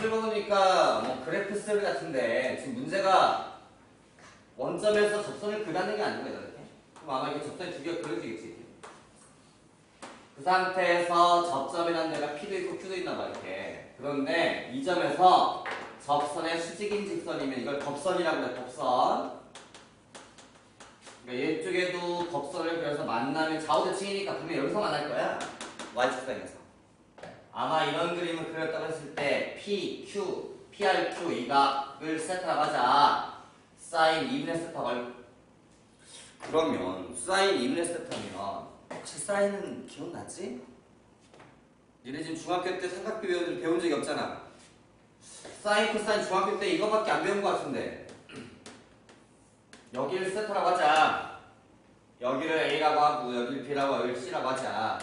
보니까 뭐 그래프 쓰기 같은데 지금 문제가 원점에서 접선을 그리는 게 아닌 거죠, 이렇게. 그럼 아마 이게 접선이 두 개가 그려지겠지. 그 상태에서 접점이라는 데가 P도 있고 Q도 있나 봐, 이렇게. 그런데 이 점에서 접선의 수직인 직선이면 이걸 덥선이라고 그래, 덥선. 그러니까 이쪽에도 덥선을 그려서 만나면 좌우대칭이니까 분명히 여기서 만날 거야. Y축선에서. 아마 이런 그림을 그렸다고 했을 때 P, Q, PRQ 이 각을 세타라고 하자. 사인 2분의 세타 걸. 그러면 사인 2분의 세타면 혹시 사인은 기억나지? 니네 지금 중학교 때 삼각비 배운 적이 없잖아. 사인, 코사인 중학교 때 이거밖에 안 배운 것 같은데. 여기를 세타라고 하자. 여기를 A라고 하고 여기를 B라고 하고 여기를 C라고 하자.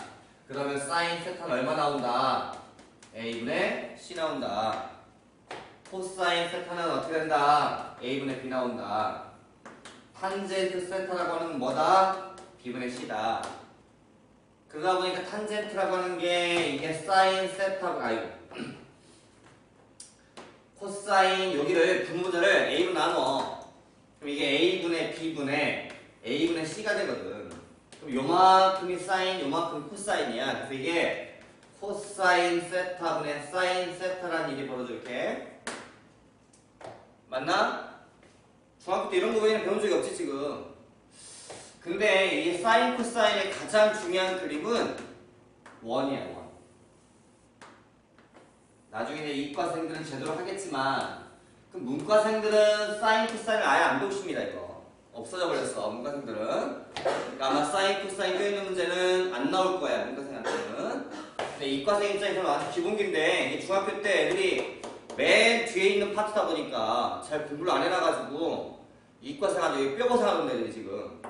그러면 사인 세타는 얼마 나온다? A분의 C 나온다. 코사인 세타는 어떻게 된다? A분의 B 나온다. 탄젠트 세타라고 하는 뭐다? B분의 C다. 그러다 보니까 탄젠트라고 하는 게 이게 사인 세타가 아니고 코사인 여기를 분모자를 A로 나눠. 그럼 이게 A분의 B분의 A분의 C가 되거든. 그럼 요만큼이 사인, 요만큼이 코사인이야. 그래서 이게 코사인 세타분의 사인 세타라는 일이 벌어져 이렇게. 맞나? 중학교 때 이런 거 외에는 배운 적이 없지 지금. 근데 이 사인 코사인의 가장 중요한 그림은 원이야, 원. 나중에 이제 이과생들은 제대로 하겠지만 그 문과생들은 사인 코사인을 아예 안 배우십니다. 이거 없어져 버렸어 문과생들은. 그러니까 아마 사인 코사인 껴있는 문제는 안 나올 거야 문과생한테는. 근데 이과생 입장에서는 아주 기본기인데 이게 중학교 때 애들이 맨 뒤에 있는 파트다 보니까 잘 공부를 안 해놔가지고 이과생한테 여기 뼈고생하던 애들이 지금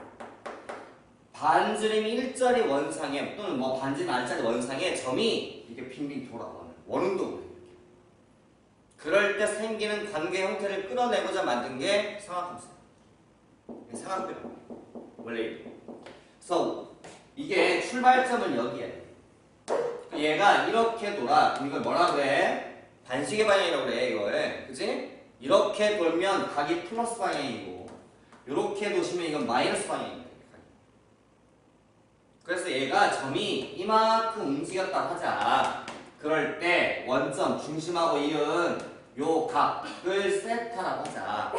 반지름 일자리 원상에 또는 뭐 반지름 알짜리 원상에 점이 이렇게 빙빙 돌아. 원운동을 해. 그럴 때 생기는 관계 형태를 끌어내고자 만든 게 삼각함수야. 삼각뼈. 원래 이래. 그래서 이게 출발점은 여기야. 얘가 이렇게 돌아. 그럼 이걸 뭐라 그래? 반시계 방향이라고 그래 이걸. 그치? 이렇게 돌면 각이 플러스 방향이고 이렇게 도시면 이건 마이너스 방향입니다. 그래서 얘가 점이 이만큼 움직였다 하자. 그럴 때 원점 중심하고 이은 요 각을 세타라고 하자.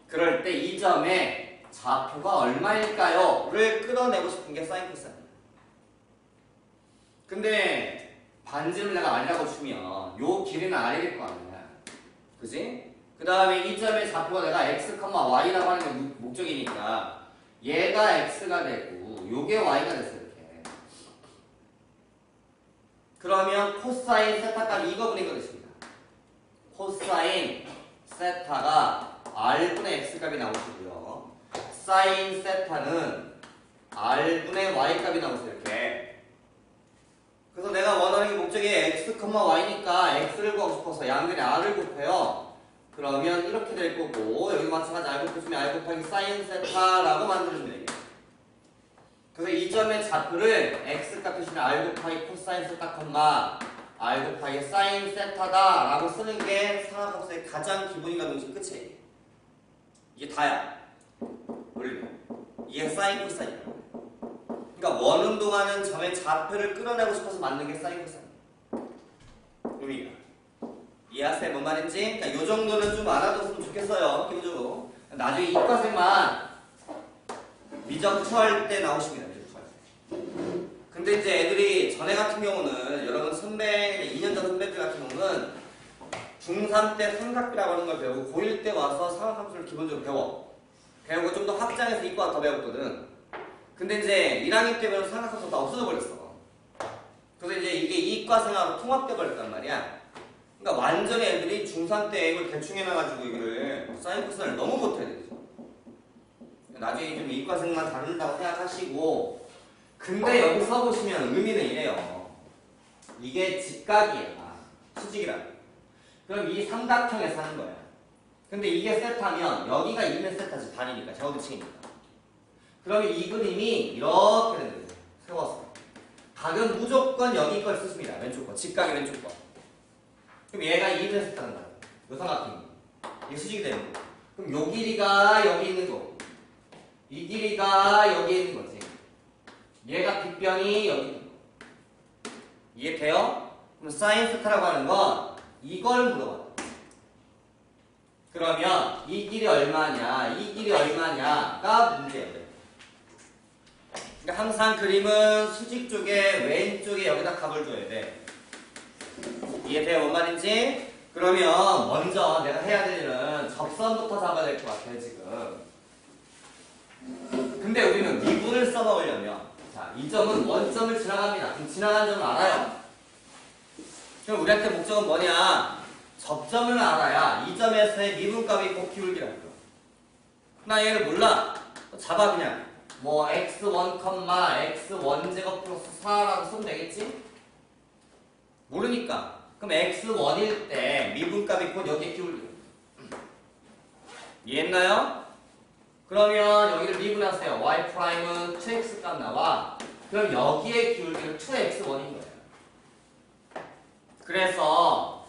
그럴 때 이 점의 좌표가 얼마일까요? 를 끌어내고 싶은 게 사인 코사인이야. 근데 반지름을 내가 R이라고 주면 요 길이는 R일 거 아니야. 그지? 그 다음에 이 점의 좌표가 내가 X, Y라고 하는 게 목적이니까 얘가 X가 되고 요게 Y가 됐어 이렇게. 그러면 코사인 세타까지 이거 분인 것입니다. 코사인 세타가 R분의 X값이 나오시고요. 사인 세타는 R분의 Y값이 나오세요 이렇게. 그래서 내가 원하는 게 목적이 X, Y니까 X를 구하고 싶어서 양변에 R을 곱해요. 그러면 이렇게 될 거고 여기도 마찬가지 R 곱해주면 R 곱하기 사인 세타라고 만들어주면 되겠죠. 그래서 이 점의 좌표를 X값 대신에 R 곱하기 코사인 세타, R 곱하기 사인 세타다 라고 쓰는 게 삼각함수의 가장 기본이가 동시 끝이에요. 이게 다야. 원래 이게 사인 코사인이야. 그러니까 원운동하는 점의 좌표를 끌어내고 싶어서 만든 게 사인 코사인. 의미가 이해하세요? 뭔 말인지? 그러니까 요 정도는 좀 알아뒀으면 좋겠어요. 기본적으로. 나중에 이과생만 미적 처할 때 나오십니다. 미적 처할 때. 근데 이제 애들이 전에 같은 경우는 여러분 선배, 2년 전 선배들 같은 경우는 중3 때 삼각비라고 하는 걸 배우고 고1 때 와서 삼각함수를 기본적으로 배우고 좀 더 확장해서 이과 더 배웠거든. 근데 이제 1학년 때 배운 삼각함수가 다 없어져 버렸어. 그래서 이제 이게 이과생하고 통합돼 버렸단 말이야. 그러니까 완전히 애들이 중3 때 이걸 대충 해놔가지고 이거를 사인 코사인을 너무 못해야 되죠. 나중에 좀 이과생만 다룬다고 생각하시고. 근데 여기서 보시면 의미는 이래요. 이게 직각이야. 수직이라고. 그럼 이 삼각형에서 하는 거야. 근데 이게 세타면 여기가 2는 세타지 반이니까 좌우대칭이니까. 그러면 이 그림이 이렇게 되는 거예요. 세워서. 각은 무조건 여기 걸 쓰십니다. 왼쪽 거. 직각의 왼쪽 거. 그럼 얘가 2분의 세타는 거야. 요 삼각형이. 이게 수직이 되는 거. 그럼 요 길이가 여기 있는 거고 이 길이가 여기 있는 거지. 얘가 빗변이 여기 있는 거. 이해돼요? 그럼 사인 세타라고 하는 건 이걸 물어봐. 그러면 이 길이 얼마냐, 이 길이 얼마냐가 문제예요. 그러니까 항상 그림은 수직 쪽에 왼쪽에 여기다 값을 줘야 돼. 이해돼요? 뭔 말인지? 그러면 먼저 내가 해야 될 일은 접선부터 잡아야 될 것 같아요 지금. 근데 우리는 미분을 써먹으려면 자, 이 점은 원점을 지나갑니다. 그럼 지나간 점을 알아요. 그럼 우리한테 목적은 뭐냐? 접점을 알아야 이 점에서의 미분값이 꼭 기울기라고요. 나 얘를 몰라. 잡아 그냥. 뭐 x1, x1제곱 플러스 4라고 쓰면 되겠지? 모르니까. 그럼 x1일 때 미분값이 곧 여기에 기울기요. 이해했나요? 그러면 여기를 미분하세요. y'은 2x 값 나와. 그럼 여기에 기울기는 2x1인 거예요. 그래서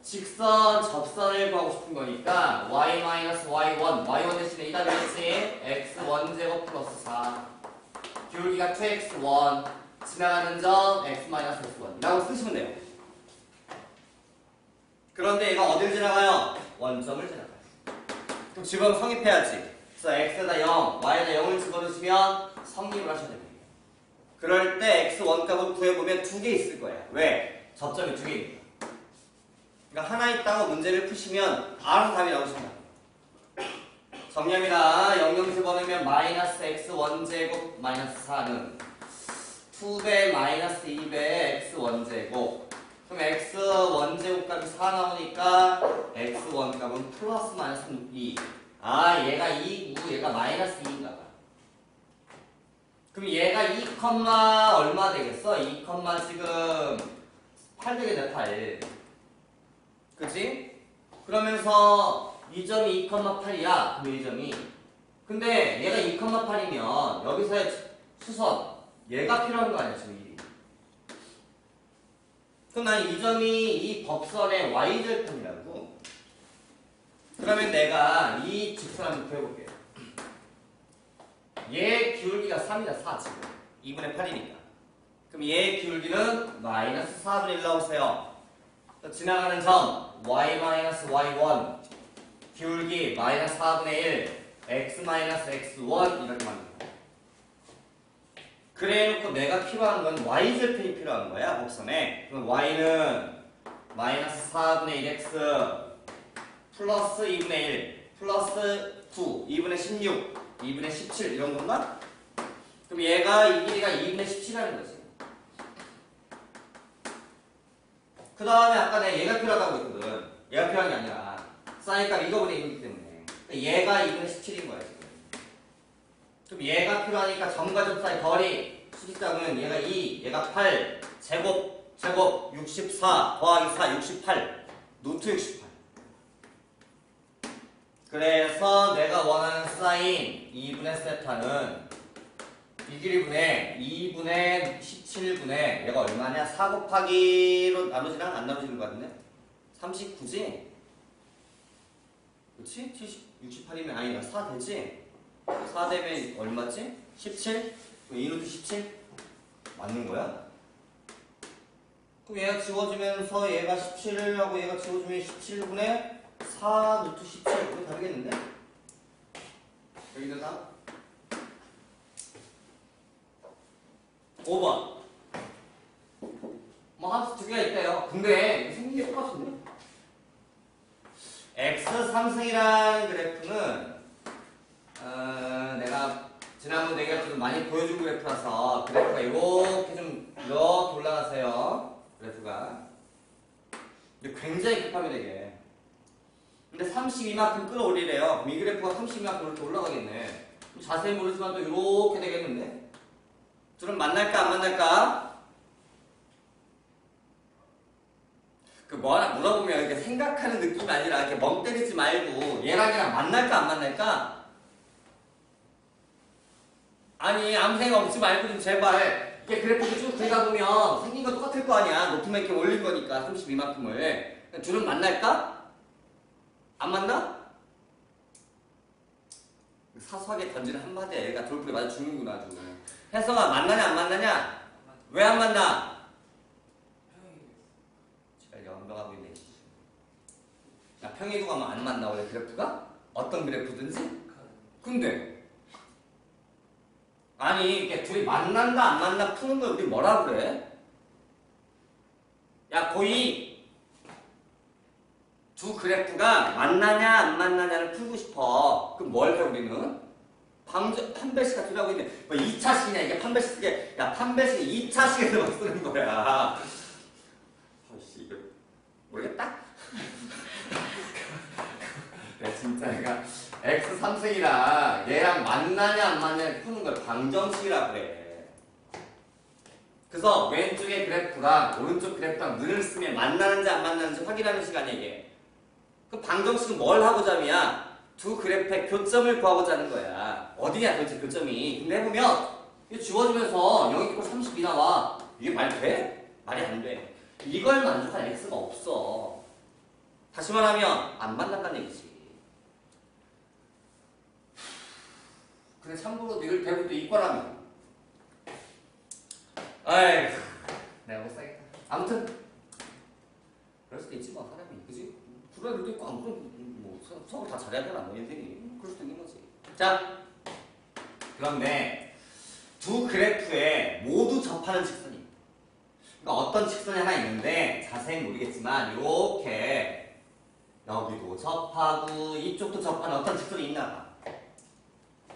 직선, 접선을 구하고 싶은 거니까 y-y1 대신에 이다 되겠지? x1제곱 플러스 4 기울기가 2x1 지나가는 점 x-x1 이라고 쓰시면 돼요. 그런데 얘가 어딜 지나가요? 원점을 지나가요. 그럼 지금 성립해야지. 그래서 x에다 0, y에다 0을 집어넣으시면 성립을 하셔야 됩니다. 그럴 때 x1 값을 구해보면 두 개 있을 거예요. 왜? 접점이 두 개입니다. 그러니까 하나 있다고 문제를 푸시면 바로 답이 나오십니다. 정리합니다. 0 집어넣으면 마이너스 x1제곱 마이너스 4는 2배 마이너스 2배 x1제곱. 그럼 x1제곱 값이 4 나오니까 x1 값은 플러스 마이너스 2. 아, 얘가 2고 얘가 마이너스 2인가 봐. 그럼 얘가 2, 얼마 되겠어? 2, 지금 8 되겠네, 8. 그치? 그러면서 이 점이 2,8이야. 그 이 점이. 근데 얘가 2,8이면 여기서의 수선 얘가 필요한 거 아니야, 지금 이. 그럼 난 이 점이 이 법선의 y절편이라고. 그러면 내가 이 직선 한번 구해볼게요. 얘 기울기가 3이다, 4 지금. 2분의 8이니까. 그럼 얘 기울기는 마이너스 4분의 1 나오세요. 지나가는 점 y-y1 기울기 마이너스 4분의 1 x-x1 이렇게 만듭니다. 그래놓고 내가 필요한 건 y절편이 필요한 거야, 곡선에. 그럼 y는 마이너스 4분의 1x 플러스 2분의 1 플러스 9 2분의 16 2분의 17 이런 건가? 그럼 얘가 이 길이가 2분의 17이라는 거지. 그 다음에 아까 내가 얘가 필요하다고 했거든. 얘가 필요한 게 아니라 사인값 이거분의 1이기 때문에 얘가 2분의 17인 거야 지금. 그럼 얘가 필요하니까 점과 점 사이 거리 수직점은 얘가 2, 얘가 8 제곱 64 더하기 4 68 노트 68. 그래서 내가 원하는 사인 2분의 세타는 이 길이분의 2분의 17분의 얘가 얼마냐? 4 곱하기로 나누지랑 안 나누지는 거 같은데? 39지? 그치? 68이면 아니다. 4 되지? 4 되면 얼마지? 17? 2루트 17? 맞는 거야? 그럼 얘가 지워지면서 얘가 17하고 얘가 지워지면 17분의 4 루트 17 이거 다르겠는데? 여기다 다 5번. 뭐 함수 두 개가 있대요. 근데 생긴 게 똑같은데? x3승이라는 그래프는 내가 지난번 얘기할 때도 많이 보여준 그래프라서 그래프가 이렇게 좀 이렇게 올라가세요. 그래프가. 근데 굉장히 급합니다 이게. 근데 32만큼 끌어올리래요. 이 그래프가 32만큼 이렇게 올라가겠네. 자세히 모르지만 또 이렇게 되겠는데? 둘은 만날까 안 만날까? 그 뭐 하나 물어보면 이렇게 생각하는 느낌이 아니라 이렇게 멍 때리지 말고 얘랑 얘랑 만날까 안 만날까? 아니 아무 생각 없지 말고 좀 제발 이게 그래프를 쭉 그리다 보면 생긴 건 똑같을 거 아니야. 높이만 이렇게 올린 거니까 32만큼을. 둘은 만날까? 안 만나? 사소하게 던지는 한마디에 애가 돌풀에 맞아 죽는구나 아주. 혜성아 만나냐 안 만나냐? 왜 안 만나? 제가 연병하고 있네. 야, 평행이동 하면 안 만나 원래 그래프가? 어떤 그래프든지? 근데 아니 이게 둘이 만난다 안 만나 푸는 걸 우리 뭐라 그래? 야 고이 두 그래프가 만나냐 안 만나냐를 풀고 싶어. 그럼 뭘 해 우리는? 판별식 같은 거 하고 있는데 뭐 2차식이냐 이게 판별식에 야 판별식 2차식에서만 쓰는 거야. 아씨 이거 모르겠다? 야 진짜 얘가 x 3승이랑 얘랑 만나냐 안 만나냐 푸는 걸 방정식이라 그래. 그래서 왼쪽의 그래프랑 오른쪽 그래프랑 눈을 쓰면 만나는지 안 만나는지 확인하는 시간이야 이게. 그 방정식은 뭘 하고자 하냐? 두 그래프의 교점을 구하고자 하는 거야. 어디냐 도대체 교점이. 근데 해보면 이거 지워지면서 0 32 나와. 이게 말이 돼? 말이 안 돼. 이걸 만족한 x가 없어. 다시 말하면 안 만난다는 얘기지. 근데 참고로 이걸 배울 때 이과라면 아이 내가 못 살겠다. 아무튼 그럴 수도 있지 뭐 사람이 그지? 그럴 수도 있고 안 그럼 뭐 수업을 다 잘해야 되나 뭐 인생이 그럴 수도 있는 거지. 자 그런데 두 그래프에 모두 접하는 직선이 그러니까 어떤 직선이 하나 있는데 자세히 모르겠지만 이렇게 여기도 접하고 이쪽도 접하는 어떤 직선이 있나 봐.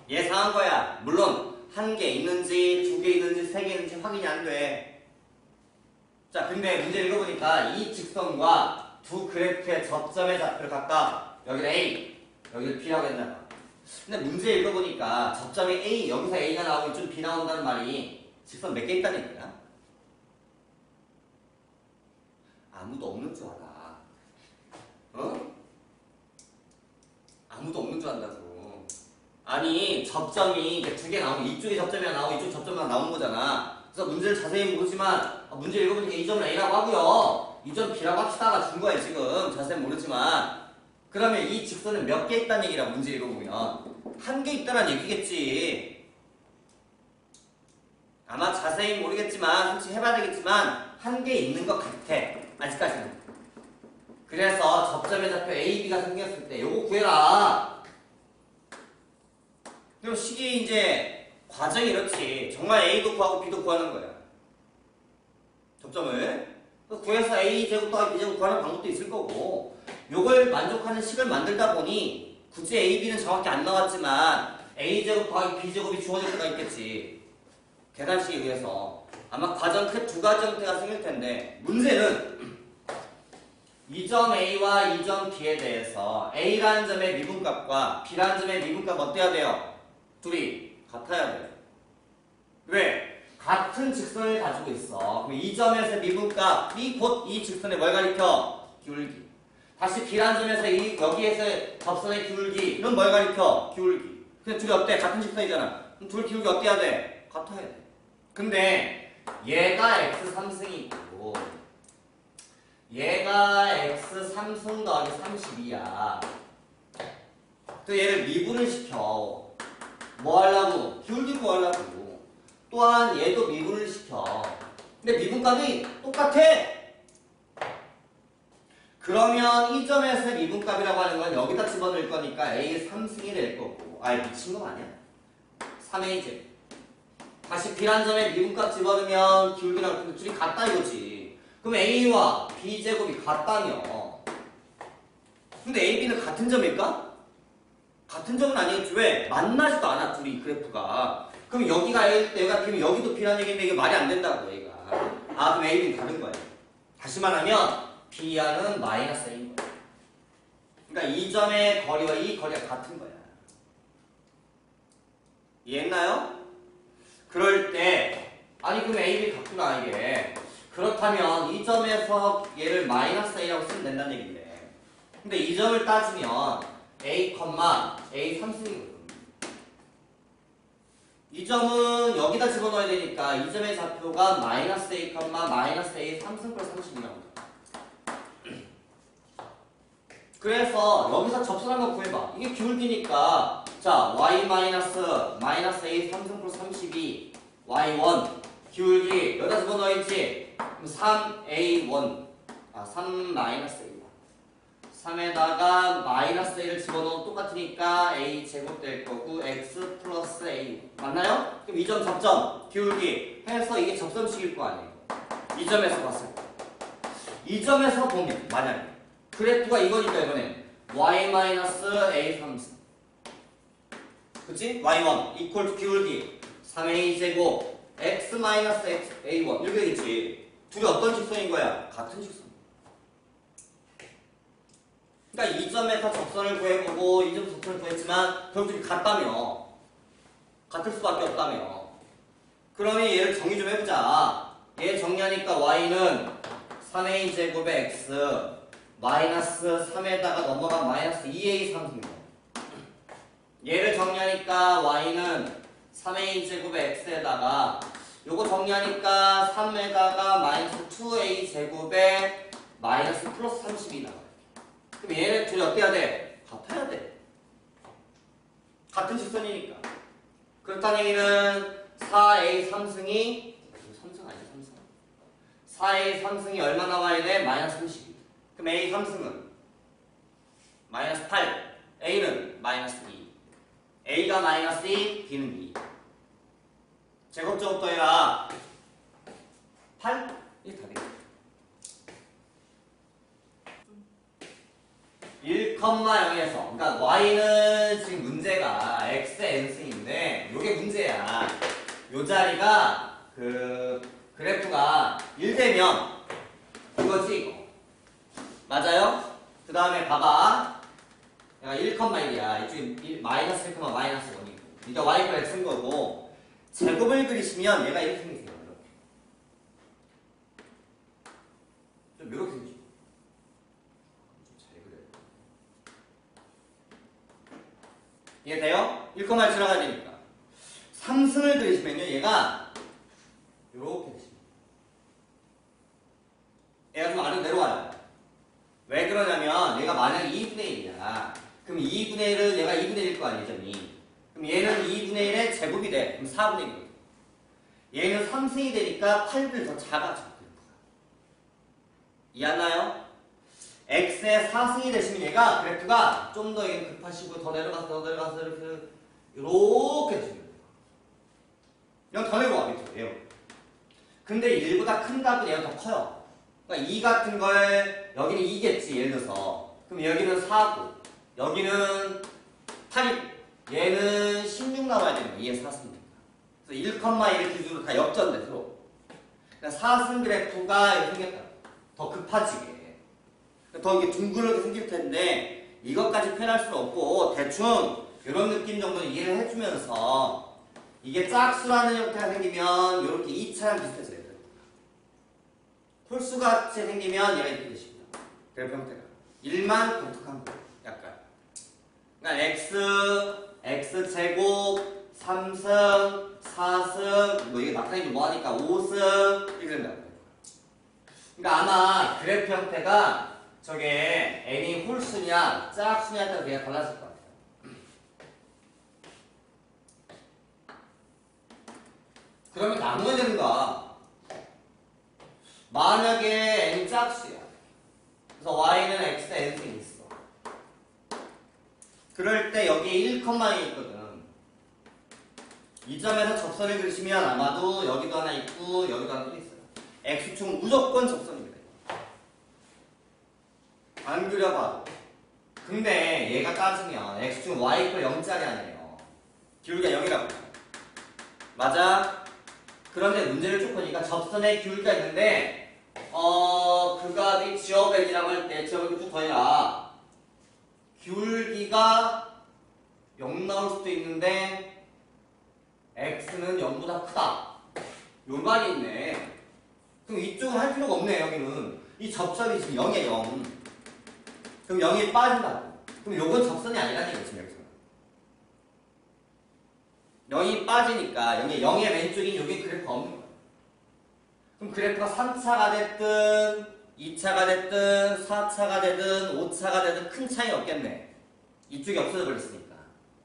예상한 거야. 물론 한 개 있는지 두 개 있는지 세 개 있는지 확인이 안 돼. 자 근데 문제 읽어보니까 이 직선과 두 그래프의 접점의 좌표를 각각 여기를 A 여기를 B라고 했나 봐. 근데 문제 읽어보니까 접점이 A 여기서 A가 나오면 좀 B 나온다는 말이 직선 몇 개 있다는 얘기야? 아무도 없는 줄 알아. 어? 아무도 없는 줄 안다고. 아니 접점이 두 개 나오면 이쪽에 접점이 하나 나오고 이쪽 접점이 하나 나오는 거잖아. 그래서 문제를 자세히 모르지만 문제 읽어보니까 이 점을 A라고 하고요. 이 점 B라고 합시다가 준 거야 지금. 자세히 모르지만. 그러면 이 직선은 몇 개 있다는 얘기라 문제 읽어보면. 한 개 있다는 얘기겠지. 아마 자세히 모르겠지만 솔직히 해봐야 되겠지만 한 개 있는 것 같아. 아직까지는. 그래서 접점의 좌표 A, B가 생겼을 때 요거 구해라. 그럼 식이 이제 과정이 이렇지. 정말 A도 구하고 B도 구하는 거야. 접점을. 구해서 A 제곱 더하기 B 제곱 구하는 방법도 있을 거고 요걸 만족하는 식을 만들다 보니 굳이 A, B는 정확히 안 나왔지만 A 제곱 더하기 B 제곱이 주어질 때가 있겠지. 계산식에 의해서. 아마 과정 두 가지 형태가 생길 텐데 문제는 이 점 A와 이 점 B에 대해서 A라는 점의 미분값과 B라는 점의 미분값 어때야 돼요? 둘이 같아야 돼. 왜? 같은 직선을 가지고 있어. 그럼 이 점에서 미분값이 곧 이 직선에 뭘 가리켜? 기울기. 다시 B라는 점에서 여기에서 접선의 기울기는 뭘 가리켜? 기울기. 근데 둘이 어때? 같은 직선이잖아. 그럼 둘 기울기 어때야 돼? 같아야 돼. 근데 얘가 x 3승이 있고 얘가 x 3승 더하기 32야. 또 얘를 미분을 시켜. 뭐 하려고? 기울기 구하려고. 또한 얘도 미분을 시켜. 근데 미분값이 똑같아. 그러면 이 점에서의 미분값이라고 하는 건 여기다 집어넣을 거니까 A의 3승이 될 거고. 아이 미친 거 아니야? 3A제. 다시 B란 점에 미분값 집어넣으면 기울기랑 근데 둘이 같다 이거지. 그럼 A와 B제곱이 같다며. 근데 A, B는 같은 점일까? 같은 점은 아니겠지. 왜? 만나지도 않아 둘이 그래프가. 그럼 여기가 A일 때 여기가 B면 여기도 B라는 얘기인데 이게 말이 안 된다고 얘가. 아 그럼 A, B는 다른 거야. 다시 말하면 B야는 마이너스 A인 거야. 그러니까 이 점의 거리와 이 거리가 같은 거야. 이해했나요? 그럴 때 아니 그럼 A, B 같구나 이게. 그렇다면 이 점에서 얘를 마이너스 A라고 쓰면 된다는 얘기인데 근데 이 점을 따지면 A, A 3승이거든. 이 점은 여기다 집어넣어야 되니까 이 점의 좌표가 마이너스 a, 마이너스 a 3승 플러스 30이라고. 그래서 여기서 접선한 거 구해봐. 이게 기울기니까 자 y 마이너스 a 3승 플러스 32 y1 기울기 여기다 집어넣어야지. 그럼 3a1 3 마이너스 a 3에다가 마이너스 a를 집어넣으면 똑같으니까 a 제곱 될 거고 x 플러스 a 맞나요? 그럼 이 점 접점 기울기 해서 이게 접점식일 거 아니에요. 이 점에서 봤을 때 이 점에서 보면 만약에 그래프가 이거니까 이번엔 y-a 3승 그치? y1 equal to 기울기 3a 제곱 x-x a1 이렇게 되겠지. 둘이 어떤 직선인 거야? 같은 직선. 그러니까 이 점에서 접선을 구해보고 이 점 접선을 구했지만 결국 같다며. 같을 수밖에 없다며. 그러면 얘를 정리 좀 해보자. 얘 정리하니까 y는 3a 제곱의 x 마이너스 3에다가 넘어간 마이너스 2a 3승이고 얘를 정리하니까 y는 3a 제곱의 x에다가 요거 정리하니까 3에다가 마이너스 2a 제곱에 마이너스 플러스 30이 나와요. 그럼 얘네 둘이 어때야 돼? 같아야 돼. 같은 직선이니까. 그렇다는 얘기는 4a 3승이 3승 아니야 3승 4a 3승이 얼마 나와야 돼? 마이너스 32. 그럼 a 3승은 마이너스 8 a는 마이너스 2 a가 마이너스 2 b는 2 제곱제곱 더해라 8? 이게 답이야. 1,0에서 그러니까 y는 지금 문제가 x의 n승인데 요게 문제야. 요 자리가 그래프가 1되면 이거지 이거 맞아요? 그 다음에 봐봐 얘가 1,1이야. 이쪽에 마이너스 1, 마이너스 1이고 그러니까 y가 x인 거고 제곱을 그리시면 얘가 이렇게 생기세요. 좀 이렇게 생기죠. 이해돼요? 1,1 지나가야 되니까 3승을 그리시면요 얘가 이렇게 되십니다. 얘가 좀 아래로 내려와요. 왜 그러냐면 얘가 만약에 2분의 1이야. 그럼 2분의 1을 얘가 2분의 1일 거 아니에요 점이. 그럼 얘는 2분의 1의 제곱이 돼. 그럼 4분의 1이거든. 얘는 3승이 되니까 8분의 더 작아져. 이해하나요? x의 4승이 되시면 얘가 그래프가 좀 더 급하시고 더 내려가서 이렇게 되시면 돼요. 이건 더 내려와 밑으로 얘로. 근데 1보다 큰 값은 얘가 더 커요. 그러니까 2 같은 걸 여기는 2겠지 예를 들어서. 그럼 여기는 4고 여기는 8이고 얘는 16 나와야 되는 거야. 얘 4승이니까. 그래서 1,1 기준으로 다 역전돼 서로. 그러니까 4승 그래프가 이렇게 생겼다. 더 급해지게. 더 이게 둥그렇게 생길 텐데 이것까지 표현할 수는 없고 대충 이런 느낌 정도는 이해를 해주면서 이게 짝수라는 형태가 생기면 이렇게 2차랑 비슷해져요. 홀수같이 생기면 얘가 이렇게 되십니다. 그래프 형태가 1만 독특한 거 약간. 그러니까 x제곱 3승 4승 뭐 이게 나타내면 뭐하니까 5승 이렇게 된다. 그러니까 아마 그래프 형태가 저게 n이 홀수냐 짝수냐에 따라 되게 달라질 것 같아요. 그러면 나눠야 되는가? 만약에 n이 짝수야. 그래서 y는 x에 n승이 있어. 그럴 때 여기에 1,2 있거든. 이 점에서 접선을 그리시면 아마도 여기도 하나 있고 여기도 하나 또 있어요. x축 무조건 접선입니다. 안 그려봐도. 근데 얘가 따지면 x축 y 이퀄 0짜리 아니에요. 기울기가 0이라고. 맞아? 그런데 문제를 쭉 보니까 접선에 기울기가 있는데 그 값이 지어백이라고 할 때 지어백을 쭉 더해라. 기울기가 0 나올 수도 있는데 x는 0보다 크다. 요 말이 있네. 그럼 이쪽은 할 필요가 없네. 여기는 이 접선이 지금 0이에요. 0. 그럼 0이 빠진다고. 그럼 요건 접선이 아니라는 얘기지. 여기서 0이 빠지니까 여기 0의 왼쪽인 여기 그래프가 없는 거야. 그럼 그래프가 3차가 됐든 2차가 됐든 4차가 되든 5차가 되든 큰 차이 없겠네. 이쪽이 없어져 버렸으니까.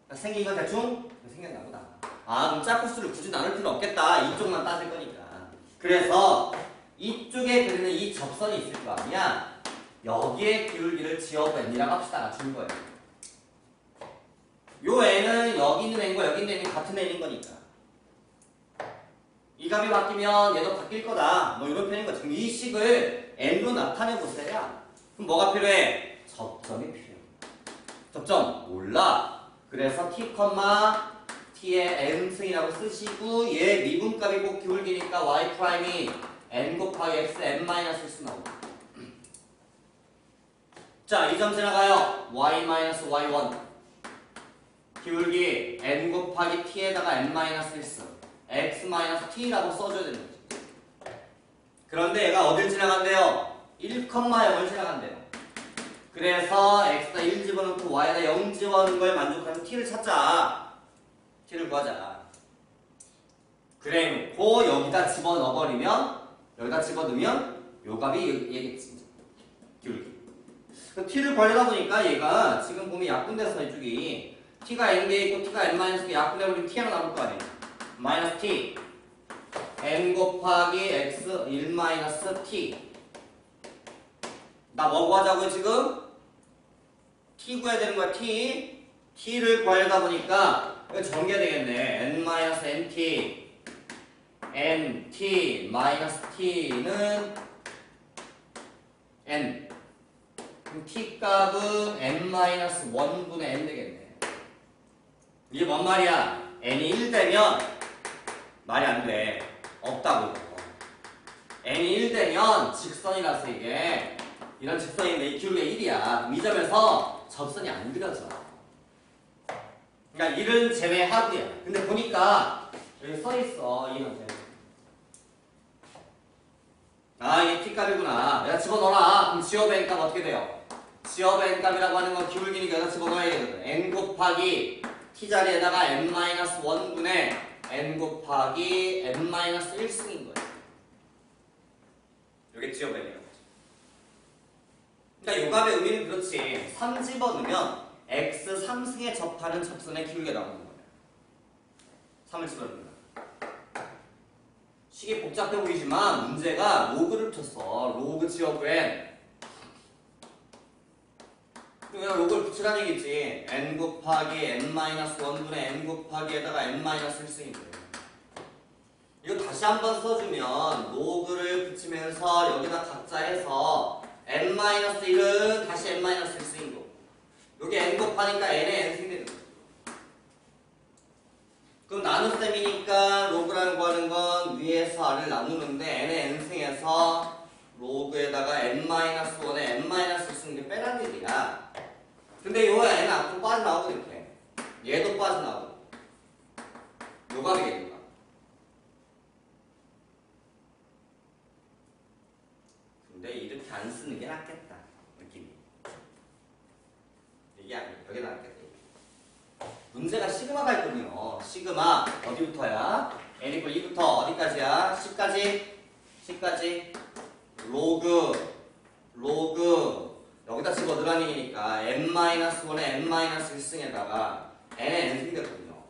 그러니까 생긴 건 대충 생겼나 보다. 아 그럼 짝코수를 굳이 나눌 필요 없겠다. 이쪽만 따질 거니까. 그래서 이쪽에 그리는 이 접선이 있을 거 아니야. 여기에 기울기를 지어보 n이라고 합시다. 준 거예요. 요 n은 여기 있는 n과 여기 있는 n이 같은 n인 거니까. 이 값이 바뀌면 얘도 바뀔 거다. 뭐 이런 편인 거지. 그럼 이 식을 n로 나타내 보세요. 그럼 뭐가 필요해? 접점이 필요해. 접점 몰라. 그래서 t, t의 n승이라고 쓰시고 얘 미분값이 꼭 기울기니까 y 프라임이 n 곱하기 x n-1 나오고. 자, 이 점 지나가요. y-y1 기울기 n 곱하기 t에다가 n-1 x-t라고 써줘야 되는 거지. 그런데 얘가 어딜 지나간대요? 1,0을 지나간대요. 그래서 x에다 1 집어넣고 y에다 0 집어넣는 거에 만족하는 t를 찾자. t를 구하자. 그래 놓고 여기다 집어넣어버리면 여기다 집어넣으면 요 값이 얘겠지. 기울기. t를 구하려다 보니까 얘가 지금 보면 약분돼서 이쪽이 t가 n개 있고 t가 n-개 약분해버리면 t 하나 남을 거 아니에요. 마이너스 t n 곱하기 x 1 마이너스 t. 나 뭐 구하자고요 지금? t 구해야 되는 거야. t를 구하려다 보니까 이거 전개가 되겠네. n 마이너스 nt nt 마이너스 t는 n. 그럼 t 값은 n 마이너스 1분의 n 되겠네. 이게 뭔 말이야? n이 1 되면 말이 안 돼. 없다고. n이 1 되면 직선이라서 이게 이런 직선인데 이 기울기가 1이야. 이 점에서 접선이 안 그려져. 그러니까 1은 제외하고요. 근데 보니까 여기 써있어. 이 형태. 아 이게 t값이구나. 내가 집어넣어라. 그럼 지어의 n값 어떻게 돼요? 지어의 n값이라고 하는 건 기울기니까 여기다 집어넣어야 되거든. n 곱하기 t 자리에다가 n-1분의 n 곱하기 n-1승인 거예요. 이게 지어의 n이라고. 그러니까 요 값의 의미는 그렇지. 3 집어넣으면 x 3승에 접하는 접선의 기울기가 나오는 거예요. 3을 집어넣으면. 식이 복잡해 보이지만 문제가 로그를 붙였어. 로그 지어의 n. 그냥 로그를 붙이라는 얘기지. n 곱하기 n-1분의 n 곱하기에다가 n-1승인 거예요. 이거 다시 한번 써주면 로그를 붙이면서 여기다 각자 해서 n-1은 다시 n-1승인 거고 여기 n 곱하니까 n의 n승이 되는 거예요. 그럼 나눗셈이니까 로그라는 거 하는 건 위에서 아래를 나누는데 n의 n승에서 로그에다가 n-1의 n-1승 게 빼라는 얘기야. 근데 요 n은 앞으로 빠져나오고 이렇게 얘도 빠져나오고 요 값이 되는 거야. 근데 이렇게 안 쓰는 게 낫겠다. 느낌이. 이게 아니에요. 여기 낫겠다. 문제가 시그마가 있거든요. 시그마 어디부터야? n 이퀄 2부터 어디까지야? 10까지 로그 여기다 집어넣으라는 얘기니까 n-1의 n-1승에다가 n의 n승이 되거든요.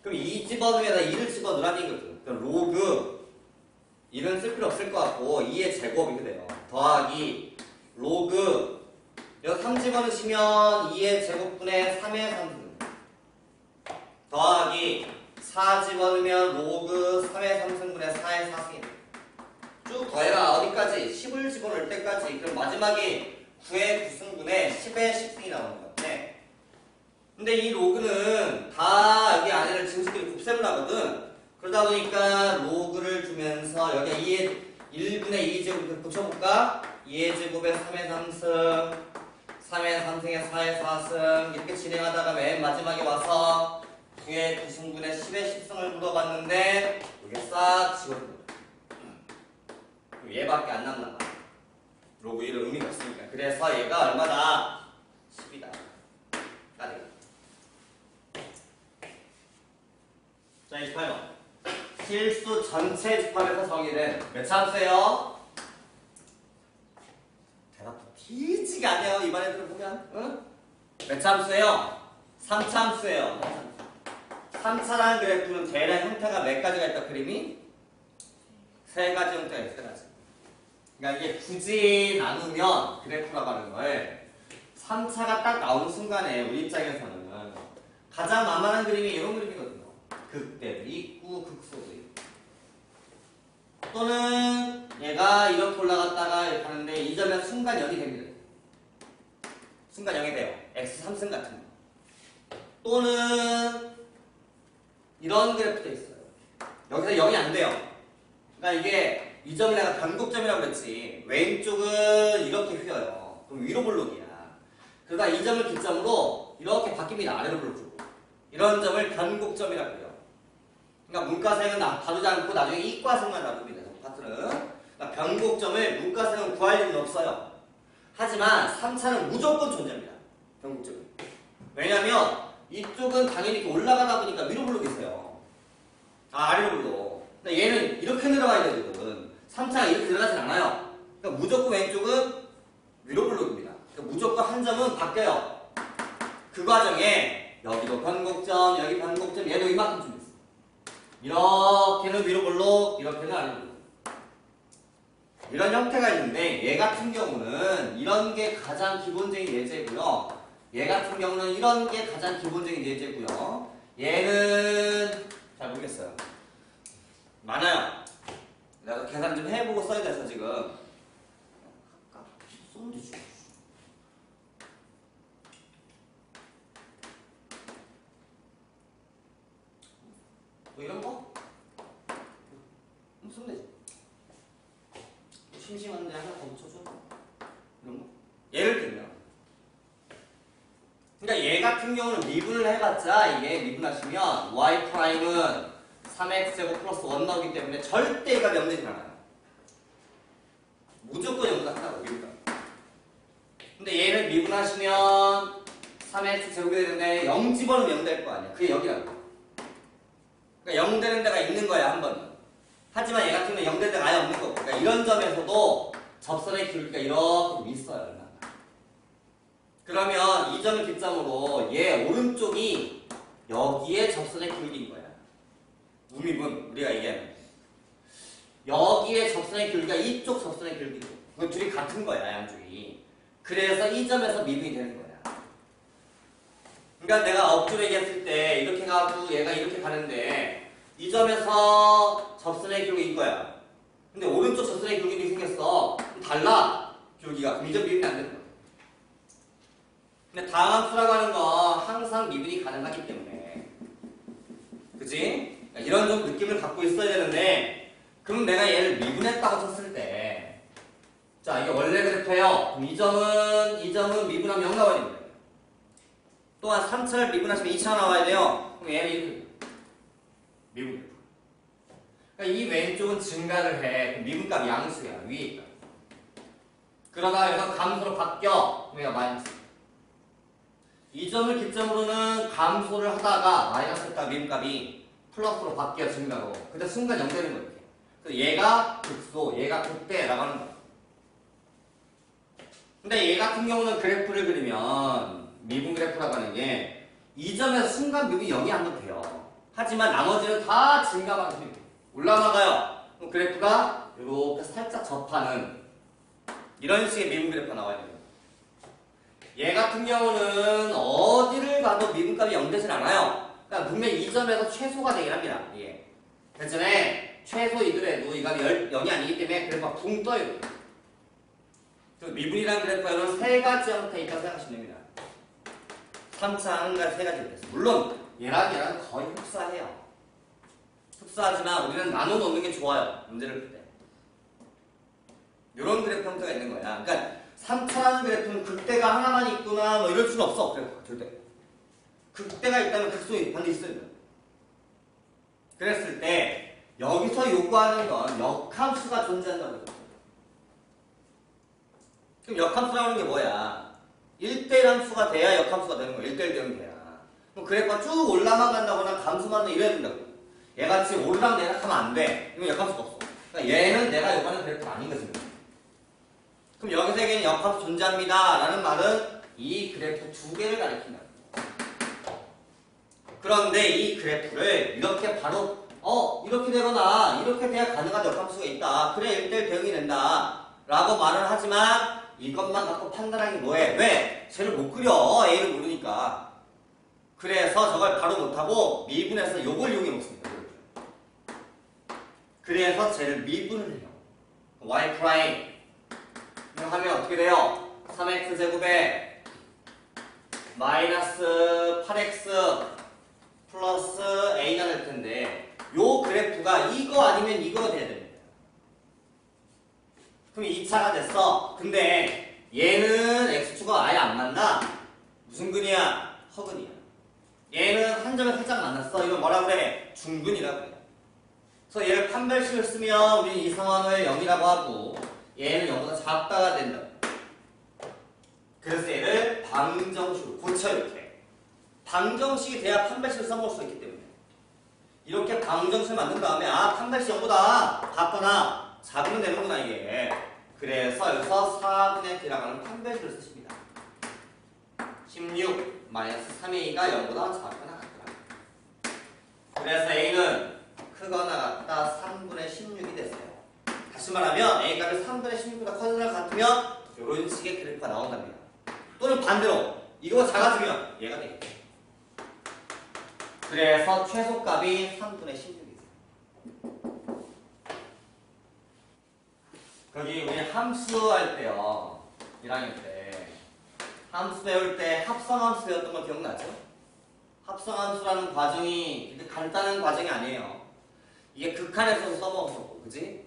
그럼 2 집어넣으면 2를 집어넣으라는 얘기거든. 그럼 로그 1은 쓸 필요 없을 것 같고 2의 제곱이 돼요. 더하기 로그 여기 3 집어넣으시면 2의 제곱분의 3의 3승 더하기 4 집어넣으면 로그 3의 3승분의 4의 4승이 돼요. 쭉 더해라. 어디까지? 10을 집어넣을 때까지. 그럼 마지막에 9의 9승분의 10의 10승이 나오는 것 같아. 근데 이 로그는 다 여기 안에를 증식들이 곱셈을 하거든. 그러다 보니까 로그를 주면서 여기 2의 1분의 2제곱을 붙여볼까? 2의 제곱에 3의 3승 3의 3승에 4의 4승 이렇게 진행하다가 맨 마지막에 와서 9의 9승분의 10의 10승을 물어봤는데 이게 싹 지워진다. 얘밖에 안 남는 거야. 로그 1은 의미가 없으니까. 그래서 얘가 얼마다? 10이다. 까지. 자, 28번. 실수 전체 집합에서 정의된 몇 참수예요? 대답도 뒤지가 않네요. 이번 애들 보면. 응? 몇 참수예요? 3참수예요. 3차라는 그래프는 대략 형태가 몇 가지가 있다 그림이? 세 가지 형태가 있어. 세 가지. 그러니까 이게 굳이 나누면 그래프라고 하는 걸 3차가 딱 나오는 순간에 우리 입장에서는 가장 만만한 그림이 이런 그림이거든요. 극대도 있고 극소도 있고. 또는 얘가 이렇게 올라갔다가 이렇게 하는데 이 점에 순간 0이 됩니다. 순간 0이 돼요. x 3승 같은 거. 또는 이런 그래프도 있어요. 여기서 0이 안 돼요. 그러니까 이게 이 점을 내가 변곡점이라고 그랬지. 왼쪽은 이렇게 휘어요. 그럼 위로 볼록이야. 그러다 이 점을 기점으로 이렇게 바뀝니다. 아래로 볼록. 이런 점을 변곡점이라고 해요. 그러니까 문과생은 다루지 않고 나중에 이과생만 다룹니다. 파트는. 그러니까 변곡점을 문과생은 구할 일은 없어요. 하지만 3차는 무조건 존재합니다. 변곡점이. 왜냐면 이쪽은 당연히 이렇게 올라가다 보니까 위로 볼록이 있어요. 아래로 볼록. 근데 얘는 이렇게 내려가야 되거든. 3차가 이렇게 들어가진 않아요. 그러니까 무조건 왼쪽은 위로 볼록입니다. 그러니까 무조건 한 점은 바뀌어요. 그 과정에 여기도 변곡점, 여기 변곡점, 얘도 이만큼 좀 있어. 이렇게는 위로 볼록, 이렇게는 아래로 볼록. 이런 형태가 있는데 얘 같은 경우는 이런 게 가장 기본적인 예제고요. 얘 같은 경우는 이런 게 가장 기본적인 예제고요. 얘는 잘 모르겠어요. 많아요. 내가 계산 좀 해보고 써야 돼서 지금. 쏘는데 죽어. 뭐 이런 거? 쓰면 되지. 심심한데 하나 더 붙여줘. 이런 거? 예를 들면. 그러니까 얘 같은 경우는 미분을 해봤자 이게 미분하시면 y 프라임은 3x제곱 플러스 1 나오기 때문에 절대 얘가 0 되진 않아요. 무조건 0보다 크다고 미분가. 근데 얘를 미분하시면 3x 제곱이 되는데 0 집어넣으면 0 될 거 아니야. 그게 여기라고. 그러니까 0 되는 데가 있는 거야, 한 번은. 하지만 얘 같은 경우는 0 되는 데가 아예 없는 거고. 그러니까 이런 점에서도 접선의 길이가 이렇게 있어요. 얼마나. 그러면 이 점을 기점으로 얘 오른쪽이 여기에 접선의 길이인 거야. 우미분, 우리가 얘기하는. 여기에 접선의 길이가 이쪽 접선의 길이고. 그 둘이 같은 거야, 양쪽이. 그래서 이 점에서 미분이 되는 거야. 그러니까 내가 억지로 얘기했을 때 이렇게 가고 얘가 이렇게 가는데 이 점에서 접선의 길이 이거야. 근데 오른쪽 접선의 길이도 생겼어. 그럼 달라. 길이가. 그럼 이 점 미분이 안 되는 거야. 근데 다항수라고 하는 건 항상 미분이 가능하기 때문에. 그치? 그러니까 이런 좀 느낌을 갖고 있어야 되는데 그럼 내가 얘를 미분했다고 쳤을 때 자, 이게 원래 그래프예요. 그럼 이 점은 미분하면 0 나와야 됩니다. 또한 3차를 미분하시면 2차가 나와야 돼요. 그럼 얘는 이렇게 미분. 그러니까 이 왼쪽은 증가를 해. 그럼 미분값이 양수야. 위에 있다. 그러다가 여기서 감소로 바뀌어. 그럼 얘가 마이너스. 이 점을 기점으로는 감소를 하다가 마이너스 했다가 미분값이 플러스로 바뀌어 증가로. 근데 순간 0 되는 거예요. 그래서 얘가 극소, 얘가 극대라고 하는 거야. 근데 얘 같은 경우는 그래프를 그리면 미분 그래프라고 하는 게 이 점에서 순간 미분이 0이 안 돼요. 하지만 나머지는 다 증가만 올라가요. 그럼 그래프가 이렇게 살짝 접하는 이런 식의 미분 그래프가 나와야 돼요. 얘 같은 경우는 어디를 가도 미분값이 0 되진 않아요. 그러니까 분명히 이 점에서 최소가 되긴 합니다. 예. 대신에 최소이더라도 이 값이 0이 아니기 때문에 그래프가 붕 떠요. 미분이라는 그래프에는 세 가지 형태에 있다고 생각하시면 됩니다. 3차 한 가지 세 가지로 됐어요. 물론 얘랑 거의 흡사해요. 흡사하지만 우리는 나눠 놓는 게 좋아요. 문제를 풀 때. 이런 그래프 형태가 있는 거야. 그러니까 3차라는 그래프는 극대가 하나만 있구나 뭐 이럴 수는 없어. 그래프 절대. 극대가 있다면 극소이 반드시 있어야 돼요. 그랬을 때 여기서 요구하는 건 역함수가 존재한다고 해요. 그럼 역함수라는 게 뭐야? 1대1 함수가 돼야 역함수가 되는 거야. 1대1 대응 돼야. 그럼 그래프가 쭉 올라만 간다거나 감소만 이래야 된다고. 얘같이 오르락 내리락 하면 안 돼. 이건 역함수가 없어. 그러니까 얘는 내가 요구하는 그래프가 아닌 거지. 그럼 여기서 역함수 존재합니다 라는 말은 이 그래프 두 개를 가리킨다. 그런데 이 그래프를 이렇게 바로 이렇게 되거나 이렇게 돼야 가능한 역함수가 있다. 그래 1대1 대응이 된다 라고 말을 하지만 이것만 갖고 판단하기 뭐해? 왜? 쟤를 못 그려. A를 모르니까. 그래서 저걸 바로 못하고 미분해서 요걸 이용해 먹습니다. 그래서 쟤를 미분을 해요. y 프라임 이거 하면 어떻게 돼요? 3x제곱에 마이너스 8x 플러스 a가 될 텐데 요 그래프가 이거 아니면 이거가 돼야 됩니다. 그럼 2차가 됐어. 근데 얘는 x축과 아예 안 만나? 무슨 근이야? 허근이야. 얘는 한 점에 살짝 만났어. 이건 뭐라 그래? 중근이라고 그래. 그래서 얘를 판별식을 쓰면 우리는 이 상황을 0이라고 하고 얘는 0보다 작다가 된다. 그래서 얘를 방정식으로 고쳐 이렇게. 방정식이 돼야 판별식을 써먹을 수 있기 때문에 이렇게 방정식을 만든 다음에 판별식 0보다 같거나 작으면 되는구나 이게. 그래서 여기서 4분의 D라고 하는 판별식을 쓰십니다. 16 마이너스 3A가 0보다 작거나 같더라. 그래서 A는 크거나 같다 3분의 16이 됐어요. 다시 말하면 A 값이 3분의 16보다 커거나 같으면 이런 식의 그래프가 나온답니다. 또는 반대로 이거보다 작아지면 얘가 되겠죠. 그래서 최소값이 3분의 16이죠. 거기 우리 함수 할 때요. 1학년 때 함수 배울 때 합성함수 배웠던 거 기억나죠? 합성함수라는 과정이 간단한 과정이 아니에요. 이게 극한에서 써먹었었고, 그지?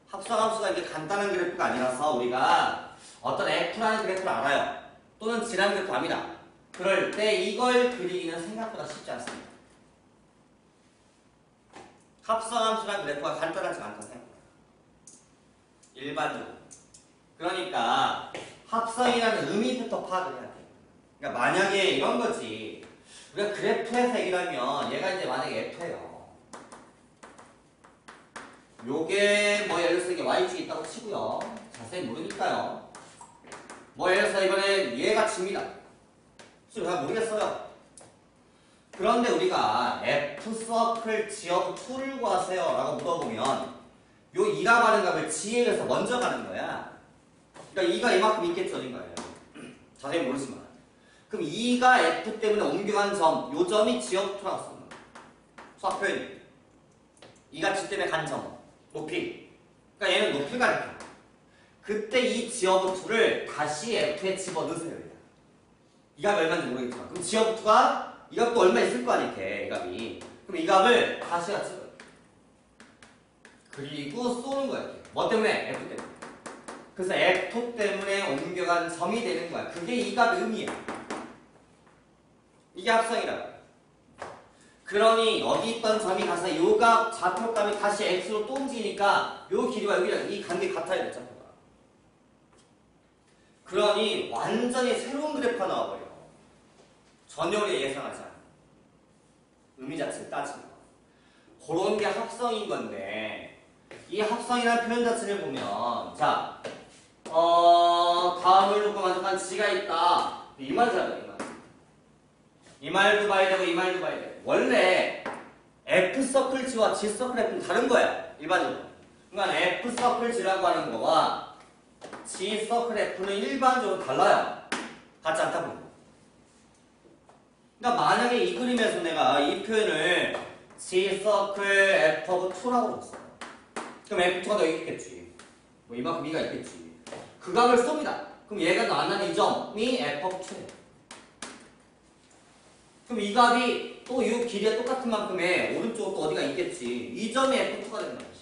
합성함수가 이게 간단한 그래프가 아니라서 우리가 어떤 F라는 그래프를 알아요. 또는 G라는 그래프를 압니다. 그럴 때 이걸 그리기는 생각보다 쉽지 않습니다. 합성함수라는 그래프가 간단하지 않다고 생각합니다. 일반적으로. 그러니까 합성이라는 의미부터 파악을 해야 돼요. 그러니까 만약에 이런 거지. 우리가 그래프에서 얘기를 하면 얘가 이제 만약에 F예요. 요게 뭐 예를 들어서 이게 y축이 있다고 치고요. 자세히 모르니까요. 뭐 예를 들어서 이번에 얘가 G입니다. 지금 잘 모르겠어요. 그런데 우리가 F서클 G of 2를 구하세요 라고 물어보면 요 2라고 하는 값을 G에 의해서 먼저 가는 거야. 그러니까 2가 이만큼 있겠죠, 어딘가에. 자세히 모르지만. 그럼 2가 F 때문에 옮겨간 점, 요 점이 G of 2라고 쓰는 거야. 수학 표현이. 2가 G 때문에 간 점, 높이. 그러니까 얘는 높이를 가리켜. 그때 이 G of 2를 다시 F에 집어넣으세요. 이 값이 얼마인지 모르겠지만. 그럼 G of 2가 이 값도 얼마 있을 거 아니야, 이 값이. 그럼 이 값을 다시 같이 그리고 쏘는 거야. 뭐 때문에? F 때문에. 그래서 F 때문에 옮겨간 점이 되는 거야. 그게 이 값의 의미야. 이게 합성이라고. 그러니 여기 있던 점이 가서 요 값, 좌표값이 다시 X로 또 움직이니까 요 길이와 여기랑 이 관계 같아야 돼, 좌표가. 그러니 완전히 새로운 그래프가 나와버려. 전혀 우리가 예상하지 않아. 의미 자체를 따지면. 그런 게 합성인 건데 이 합성이라는 표현 자체를 보면 자, 다음을 놓고 만족한 G가 있다. 이 말 잘해, 이 말. 이 말도 봐야 되고 이 말도 봐야 돼. 원래 F 서클 G와 G 서클 F는 다른 거야. 일반적으로. 그러니까 F 서클 G라고 하는 거와 G 서클 F는 일반적으로 달라요. 같지 않다 보면. 그러니까 만약에 이 그림에서 내가 이 표현을 G 서클 F of 2라고 했어. 그럼 F2가 더 있겠지. 뭐 이만큼 2가 있겠지. 그 값을 쏩니다. 그럼 얘가 만나는 이 점이 F of 2예요. 그럼 이 값이 또 이 길이가 똑같은 만큼의 오른쪽은 또 어디가 있겠지. 이 점이 F2가 된다는 거지.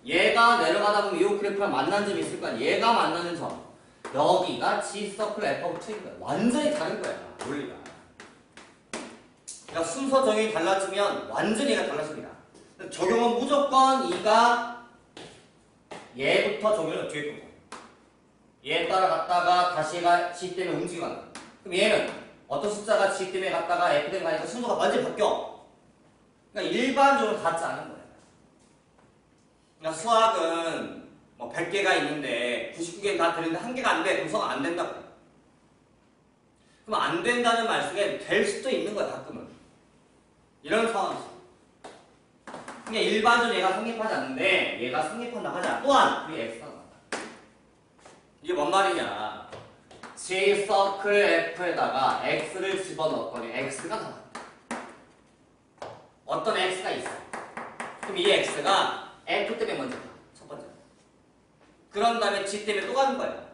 얘가 내려가다 보면 이 그래프랑 만난 점이 있을 거 아니야. 얘가 만나는 점. 여기가 G 서클 F of 2인 거야. 완전히 다른 거야. 논리가. 그러니까 순서 정의가 달라지면 완전히 얘가 달라집니다. 적용은 무조건 이가 얘부터 적용을 뒤에 거고. 얘 따라갔다가 다시 얘가 G 때문에 움직여간다. 그럼 얘는 어떤 숫자가 G 때문에 갔다가 F 때문에 가니까 순서가 완전히 바뀌어. 그러니까 일반적으로 같지 않은 거예요. 그러니까 수학은 뭐 100개가 있는데 99개는 다 되는데 1개가 안 돼. 그럼 수학 안 된다고. 그럼 안 된다는 말 속에 될 수도 있는 거야, 가끔은. 이런 상황이죠. 그러니까 일반적으로 얘가 성립하지 않는데 얘가 성립한다 하자. 또한 우리 x가 나왔다. 이게 뭔 말이냐. G 서클 F에다가 x를 집어넣었더니 x가 나왔다. 어떤 x가 있어. 그럼 이 x가 F 때문에 먼저 가. 첫 번째. 그런 다음에 G 때문에 또 가는 거야.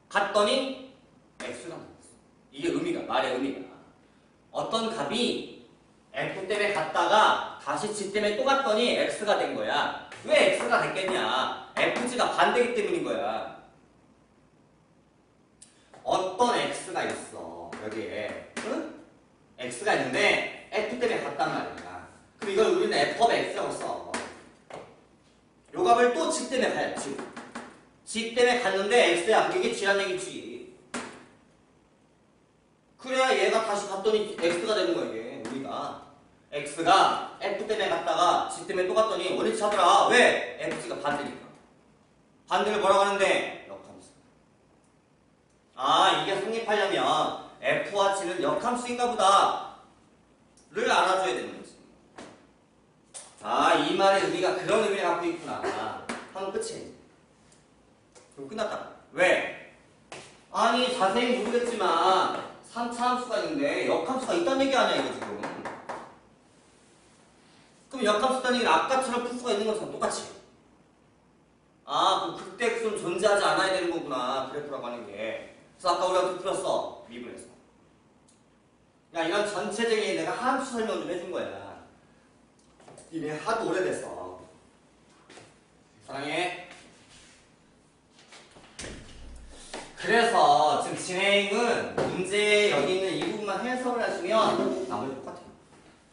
갔더니 x가 나왔어. 이게 의미가, 말의 의미가. 어떤 값이 F 때문에 갔다가 다시 G 때문에 또 갔더니 X가 된 거야. 왜 X가 됐겠냐? FG가 반대기 때문인 거야. 어떤 X가 있어. 여기에. 응? X가 있는데 F 때문에 갔단 말이야. 그럼 이걸 우리는 F of X라고 써. 요 값을 또 G 때문에 가야 지. G 때문에 갔는데 X야. 이게 G란 얘기지. 그래야 얘가 다시 갔더니 X가 되는 거야, 이게. 우리가. X가 F 때문에 갔다가 G 때문에 또 갔더니 원위치 찾더라. 왜? FG가 반대니까. 반대를 뭐라고 하는데? 역함수. 아, 이게 성립하려면 F와 G는 역함수인가 보다. 를 알아줘야 되는 거지. 아, 이 말의 의미가 그런 의미를 갖고 있구나. 하면 끝이에요. 그럼 끝났다. 왜? 아니, 자세히 모르겠지만 3차 함수가 있는데 역함수가 있다는 얘기 아니야, 이거 지금. 그럼 역함수 있다는 얘기는 아까처럼 풀 수가 있는 것처럼 똑같이. 아, 그럼 극대극은 존재하지 않아야 되는 거구나, 그래프라고 하는 게. 그래서 아까 우리가 어떻게 풀었어? 미분에서. 야, 이런 전체적인 내가 함수 설명 좀 해준 거야. 이게 하도 오래됐어. 사랑해. 그래서 지금 진행은 문제 여기 있는 이 부분만 해석을 하시면 나머지 똑같아요.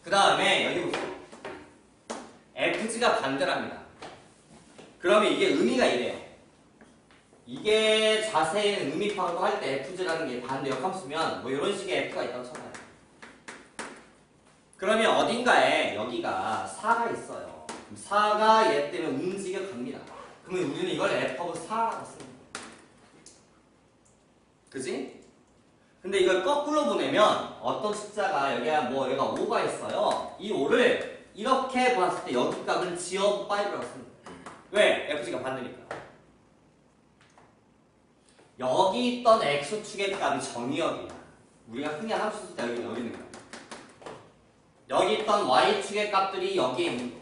그 다음에 여기 보세요. FG가 반대랍니다. 그러면 이게 의미가 이래요. 이게 자세히 의미 파악을 할 때 FG라는 게 반대 역함수면 뭐 이런 식의 F가 있다고 쳐봐요. 그러면 어딘가에 여기가 4가 있어요. 4가 얘 때문에 움직여 갑니다. 그러면 우리는 이걸 F of 4라고 씁니다. 그지? 근데 이걸 거꾸로 보내면 어떤 숫자가 여기가 뭐 얘가 5가 있어요. 이 5를 이렇게 보았을 때 여기 값은 G of 5라고 씁니다. 왜? FG가 반대니까. 여기 있던 X축의 값이 정의역이야. 우리가 흔히 함수 쓸 때 여기 있는 값. 여기 있던 Y축의 값들이 여기에 있는 거.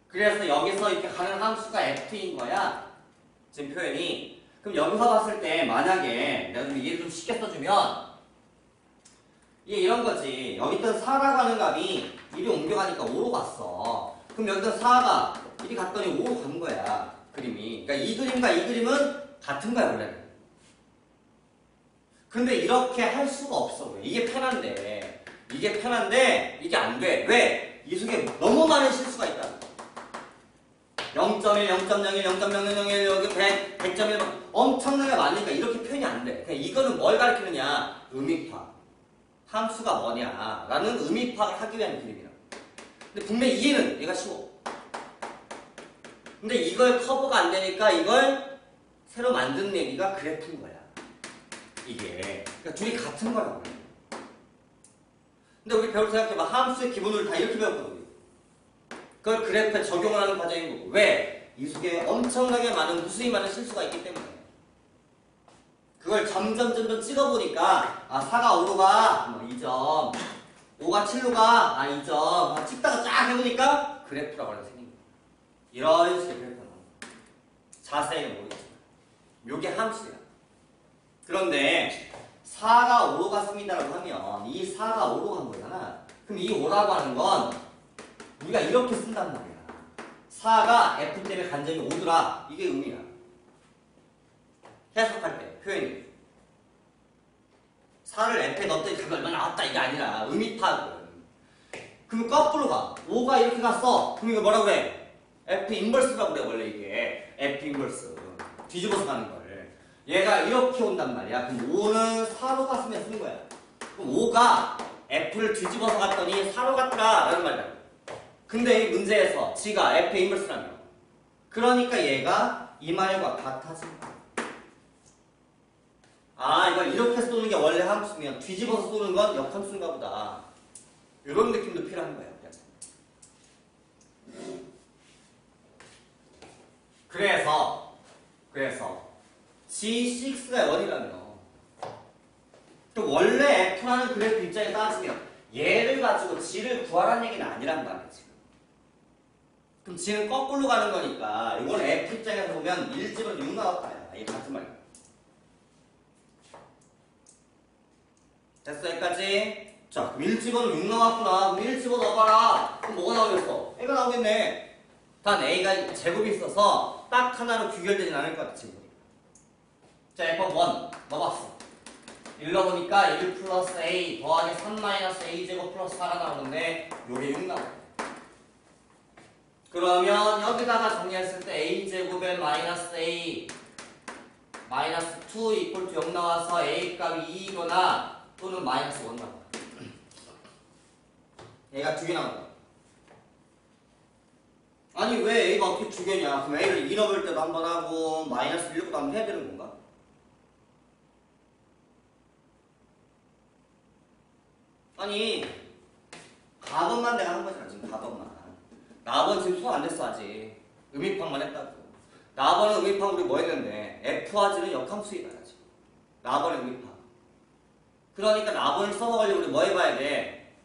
그래서 여기서 이렇게 가는 함수가 F인 거야. 지금 표현이. 그럼 여기서 봤을 때 만약에 내가 좀 이해를 좀 쉽게 써주면 이게 이런 거지. 여기 있던 4라고 하는 값이 이리 옮겨가니까 5로 갔어. 그럼 여기 있던 4가 이리 갔더니 5로 간 거야. 그림이. 그러니까 이 그림과 이 그림은 같은 거야 원래. 근데 이렇게 할 수가 없어. 이게 편한데. 이게 편한데 이게 안 돼. 왜? 이 속에 너무 많은 실수가 있다. 0.1, 0.01, 0.001, 여기 100, 100.1 엄청나게 많으니까 이렇게 표현이 안 돼. 그냥 이거는 뭘 가리키느냐? 의미파악. 함수가 뭐냐? 라는 의미파악을 하기 위한 그림이라. 근데 분명히 이해는 얘가 쉬워. 근데 이걸 커버가 안 되니까 이걸 새로 만든 얘기가 그래프인 거야. 이게. 그러니까 둘이 같은 거라고. 근데 우리 배울 때 생각해봐. 함수의 기본을 다 이렇게 배웠거든. 그걸 그래프에 적용을 하는 과정인 거고. 왜? 이 속에 엄청나게 많은 무수히 많은 실수가 있기 때문에. 그걸 점점 찍어보니까 4가 5로 가. 뭐 2점. 5가 7로 가. 2점. 찍다가 쫙 해보니까 그래프라고 하는 생긴 거야. 이런 식의 그래프가 나와. 자세히는 모르겠지만. 요게 함수야. 그런데 4가 5로 갔습니다라고 하면 이 4가 5로 간 거잖아. 그럼 이 5라고 하는 건 우리가 이렇게 쓴단 말이야. 4가 F 때문에 간 점이 5더라. 이게 의미야. 해석할 때 표현이. 4를 F에 넣었더니 답이 얼마 나왔다 이게 아니라 의미 파악은. 그럼 거꾸로 가. 5가 이렇게 갔어. 그럼 이거 뭐라고 해? F 인버스라고 그래 원래 이게. F 인버스. 뒤집어서 가는 걸. 얘가 이렇게 온단 말이야. 그럼 5는 4로 갔으면 쓰는 거야. 그럼 5가 f를 뒤집어서 갔더니 4로 갔더라 라는 말이다. 근데 이 문제에서 g가 f의 인버스라며. 그러니까 얘가 이 말과 같아진다. 아, 이걸 이렇게 쏘는 게 원래 함수면 뒤집어서 쏘는 건 역함수인가 보다. 이런 느낌도 필요한 거예요. 그래서 G6가 0이라며. 또 원래 F라는 그래프 입장에 따지면 얘를 가지고 G를 구하라는 얘기는 아니란 말이야 지금. 그럼 G는 거꾸로 가는 거니까 이건 F 입장에서 보면 1집은 6 나왔다. 이게 같은 말이야. 됐어 여기까지? 자 그럼 1집은 6 나왔구나. 그럼 1집어 넣어봐라. 그럼 뭐가 나오겠어? A가 나오겠네. 단 A가 제곱이 있어서 딱 하나로 귀결되진 않을 것 같아 지금. 자 F1 넣어봤어. 읽어보니까 1 플러스 A 더하기 3 마이너스 A 제곱 플러스 4가 나오는데 요게 6 나와요. 그러면 여기다가 정리했을 때 A 제곱에 마이너스 A 마이너스 2 이퀄 투 0 나와서 A 값이 2이거나 또는 마이너스 1 나와요. 얘가 2개 나온다. 아니 왜 A가 어떻게 2개냐? 그럼 A를 2 넣을 때도 한 번 하고 마이너스 1 넣을 때도 한 번 해야 되는 건가? 아니 가번만 내가 한 거잖아 지금 가번만. 나번 지금 소화 안 됐어 아직. 음입항만 했다고. 나번은 음입항 우리 뭐 했는데 F와 G는 역함수이다 지금. 나번의 음입항. 그러니까 나번을 써먹으려고 우리 뭐 해봐야 돼?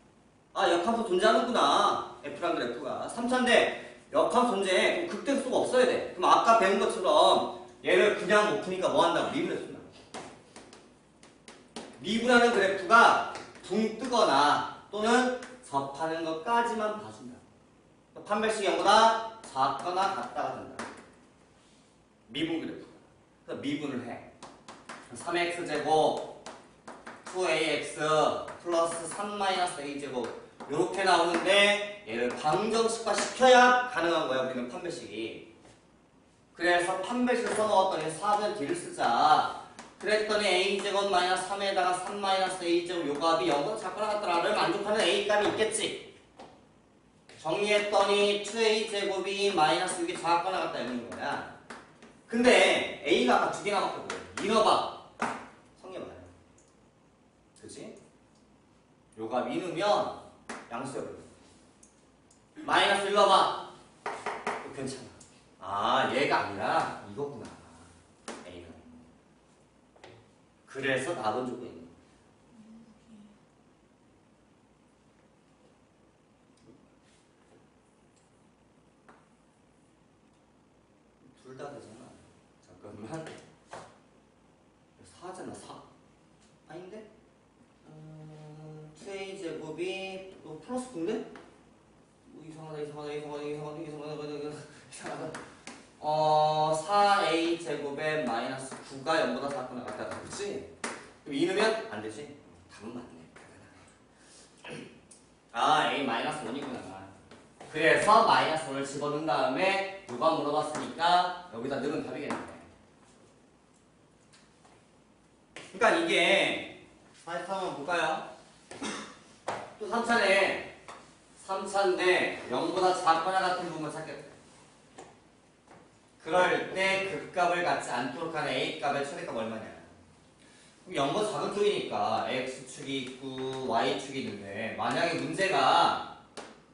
아 역함수 존재하는구나. F랑 그래프가 3차인데 역함수 존재해. 그럼 극대수가 없어야 돼. 그럼 아까 배운 것처럼 얘를 그냥 못 푸니까 뭐 한다고? 미분을 쓴다. 미분하는 그래프가 붕 뜨거나 또는 접하는 것까지만 봐준다. 판별식이 0보다 작거나 같다가 된다. 미분 그래프가. 그래서 미분을 해. 3x제곱 2ax 플러스 3-a제곱 이렇게 나오는데 얘를 방정식화 시켜야 가능한 거야 우리는 판별식이. 그래서 판별식 써먹었더니 4분의 d를 쓰자. 그랬더니 a제곱 마이너스 3에다가 3-a제곱 요 값이 0보다 작거나 같더라를 만족하는 a값이 있겠지. 정리했더니 2a제곱이 마이너스 6이 작거나 같다 이러는 거야. 근데 a가 아까 2개 남았거든. 이너봐. 성립 안 해. 그치? 요 값 이누면 양수여버려. 마이너스 1 넣어봐. 괜찮아. 아 얘가 아니라 이거구나. a가. 그래서 답은 조건이 있는 거야. 둘 다 되잖아. 잠깐만. 4잖아 4. 아닌데? 2a제곱이 또 플러스 9인데? 뭐 이상하다. 4a제곱에 마이너스 9가 0보다 작거나 같다. 그렇지? 그럼 2 넣으면 안 되지? 답은 맞네. 아 a 마이너스 1이구나. 그래서 마이너스 1을 집어넣은 다음에 누가 물어봤으니까 여기다 넣으면 답이겠네. 그러니까 이게 다시 한번 볼까요? 또 3차네. 3차인데 0보다 작거나 같은 부분을 찾겠다. 그럴 때 극값을 갖지 않도록 하는 A값의 최대값 얼마냐. 그럼 0보다 작은 쪽이니까 X축이 있고 Y축이 있는데 만약에 문제가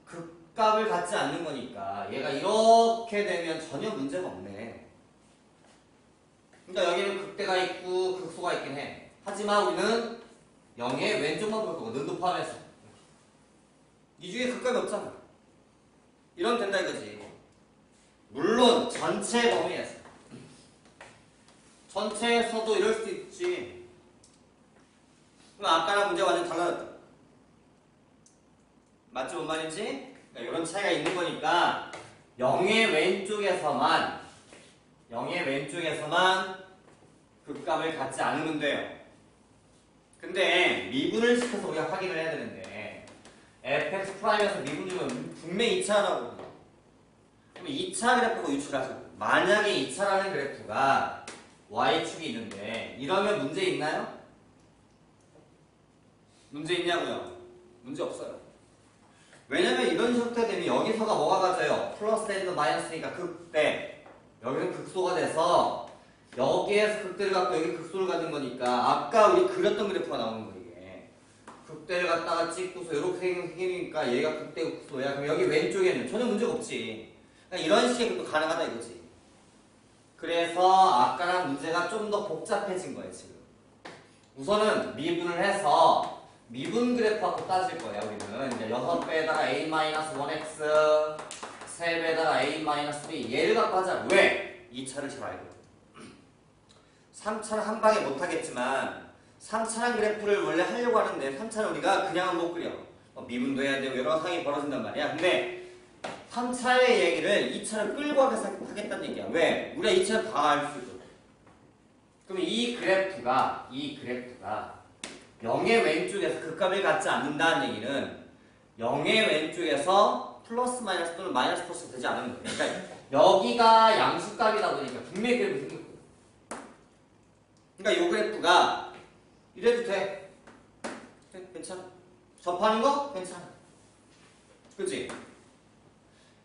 극값을 갖지 않는 거니까 얘가 이렇게 되면 전혀 문제가 없네. 그러니까 여기는 극대가 있고 극소가 있긴 해. 하지만 우리는 0의 왼쪽만 볼 거고 는도 포함해서 이 중에 극값이 없잖아. 이러면 된다 이거지. 물론 전체 범위에서 전체에서도 이럴 수 있지. 그럼 아까랑 문제가 완전 달라졌다. 맞지 뭔 말인지? 그러니까 이런 차이가 있는 거니까 0의 왼쪽에서만 극값을 갖지 않으면 돼요. 근데 미분을 시켜서 우리가 확인을 해야 되는데 fx 프라임에서 미분 주면 분명히 2차라고. 그럼 2차 그래프가 유출하죠. 만약에 2차라는 그래프가 y축이 있는데 이러면 문제 있나요? 문제 있냐고요? 문제 없어요. 왜냐면 이런 형태 되면 여기서가 뭐가 가져요? 플러스 에нд 마이너스니까 극대. 여기는 극소가 돼서 여기에서 극대를 갖고 여기 극소를 가진 거니까 아까 우리 그렸던 그래프가 나오는 거예요. 이게. 극대를 갖다가 찍고서 이렇게 생기니까 얘가 극대 극소야. 그럼 여기 왼쪽에는 전혀 문제가 없지. 그러니까 이런 식의 것도 가능하다 이거지. 그래서 아까랑 문제가 좀 더 복잡해진 거예요 지금. 우선은 미분을 해서 미분 그래프하고 따질 거예요. 우리는 이제 6배에다가 a-1x 3배에다가 a-b 얘를 갖고 하자. 왜? 2차를 잘 알고 3차는 한 방에 못하겠지만 3차랑 그래프를 원래 하려고 하는데 3차는 우리가 그냥은 못 그려. 미분도 해야 되고 여러 상황이 벌어진단 말이야. 근데 3차의 얘기를 2차를 끌고 하겠다는 얘기야. 왜? 우리가 2차는 다 알 수 있거든. 그럼 이 그래프가 0의 왼쪽에서 극값을 갖지 않는다는 얘기는 0의 왼쪽에서 플러스 마이너스 또는 마이너스 플러스 되지 않는 거예요. 그러니까 여기가 양수값이다 보니까 분명히 그래프 생겼거든. 그러니까 이 그래프가 이래도 돼. 괜찮아. 접하는 거? 괜찮아. 그치?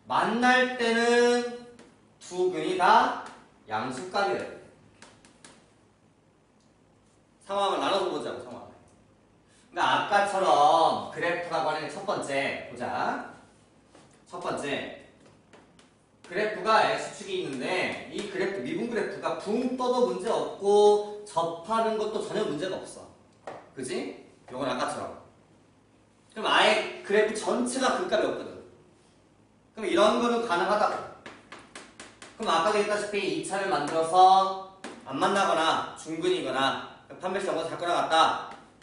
만날 때는 두 근이 다 양수값이래요. 상황을 나눠서 보자고, 상황을. 그러니까 아까처럼 그래프라고 하는 첫 번째 보자. 첫 번째 그래프가 x축이 있는데 이 그래프 미분 그래프가 붕 떠도 문제 없고 접하는 것도 전혀 문제가 없어. 그지? 요건 아까처럼. 그럼 아예 그래프 전체가 극값이 없거든. 그럼 이런 거는 가능하다. 그럼 아까도 했다시피 2차를 만들어서 안 만나거나 중근이거나 판별식 정도 잡거나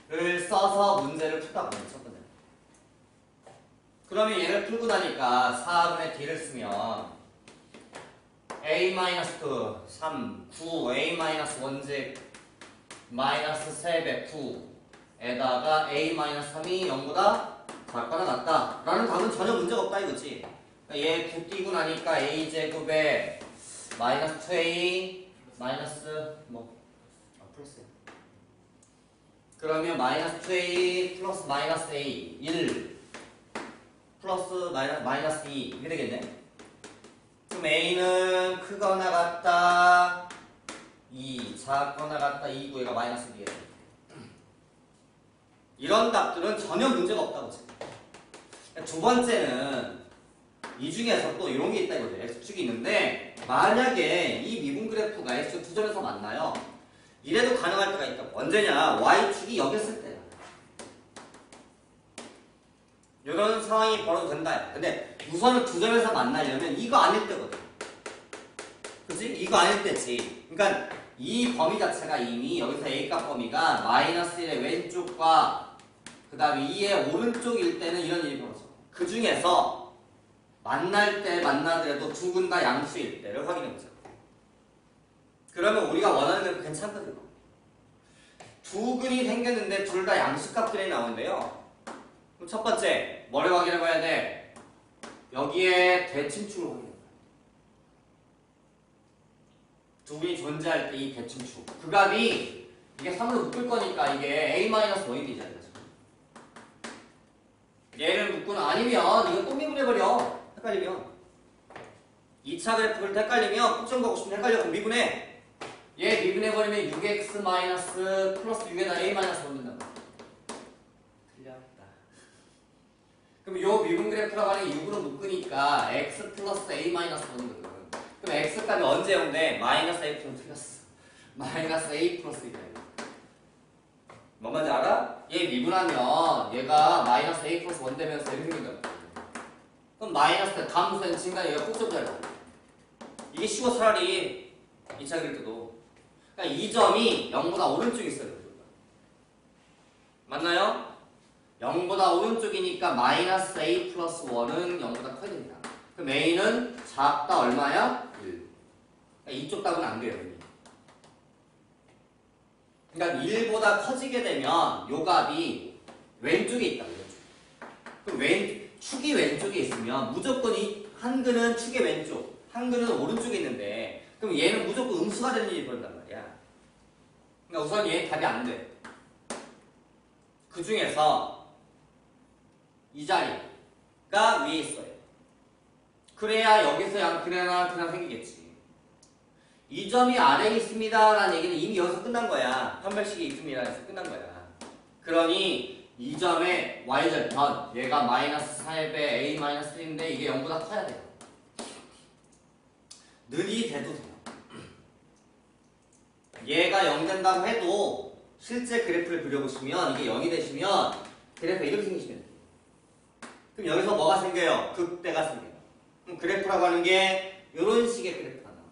같다를 써서 문제를 풀다 보면 첫 번째. 그러면 얘를 풀고 나니까 4분의 d를 쓰면 a-2 3 9 a-1제 마이너스 3배 9에다가 a-3이 0보다 작거나 같다 라는 답은 전혀 문제가 없다 이거지. 얘 9 띄고 나니까 a제곱에 마이너스 2a 마이너스 플러스 그러면 마이너스 2a 플러스 마이너스 a 1 플러스 마이너스 2 이렇게 되겠네. 그럼 a는 크거나 같다 2 작거나 같다 2 9 얘가 마이너스 2에 이런 답들은 전혀 문제가 없다고 지금. 두 번째는 이 중에서 또 이런 게 있다 이거죠. x축이 있는데 만약에 이 미분 그래프가 x축 두 점에서 만나요. 이래도 가능할 때가 있다고. 언제냐? y축이 여기 있을 때야. 이런 상황이 벌어도 된다. 근데 우선은 두 점에서 만나려면 이거 아닐 때거든. 그치? 이거 아닐 때지. 그러니까 이 범위 자체가 이미 여기서 a값 범위가 마이너스 1의 왼쪽과 그 다음에 2의 오른쪽일 때는 이런 일이 벌어져. 그 중에서 만날 때 만나더라도 두 근 다 양수일 때를 확인해보자. 그러면 우리가 원하는 건 괜찮거든요. 두 근이 생겼는데 둘 다 양수값들이 나오는데요. 그럼 첫 번째 뭐를 확인해봐야 돼? 여기에 대칭축을 확인해봐요. 두 근이 존재할 때 이 대칭축 그 값이 이게 3으로 묶을 거니까 이게 a-1이 되잖아요. 얘를 묶고는 아니면 이거 또 미분해버려. 헷갈리면 2차 그래프를 헷갈리면 꼭정 가고 싶으면 헷갈려. 그럼 미분해. 얘 미분해버리면 6x 마이너스 플러스 6에다 a 마이너스 넣는단 말이야. 틀렸다. 그럼 요 미분 그래프라고 하는 게 6으로 묶으니까 x 플러스 a 마이너스 넣는 거거든. 그럼 x값이 언제 0돼? 마이너스 a 플러스 틀렸어. 마이너스 a 플러스 1이야. 뭔 말인지 알아? 얘 미분하면 얘가 마이너스 a 플러스 1 되면서 이렇게 생긴다. 그럼 마이너스 감수된 증가 얘가 꼭좀 잘라. 이게 쉬워 차라리 2차 그릴 때도. 그러니까 이 점이 0보다 오른쪽에 있어요. 맞나요? 0보다 오른쪽이니까 마이너스 a 플러스 1은 0보다 커야 됩니다. 그럼 a는 작다 얼마야? 1. 그러니까 이쪽 답은 안 돼요. 그러니까 1보다 커지게 되면 요 값이 왼쪽에 있다고. 그럼 축이 왼쪽에 있으면 무조건 이 한 근은 축의 왼쪽, 한 근은 오른쪽에 있는데 그럼 얘는 무조건 음수가 되는 일이 벌어진단 말이야. 그러니까 우선 얘 답이 안 돼. 그 중에서 이 자리가 위에 있어요. 그래야 여기서 그래나 생기겠지. 이 점이 아래에 있습니다 라는 얘기는 이미 여기서 끝난 거야. 판별식이 있습니다 해서 끝난 거야. 그러니 이 점의 y절편 얘가 마이너스 4배 a-3인데 이게 0보다 커야 돼요. 늘이 돼도 돼요. 얘가 0 된다고 해도 실제 그래프를 그려보시면 이게 0이 되시면 그래프가 이렇게 생기시면 돼요. 그럼 여기서 뭐가 생겨요? 극대가 생겨요. 그럼 그래프라고 하는 게 이런 식의 그래프가 나와요.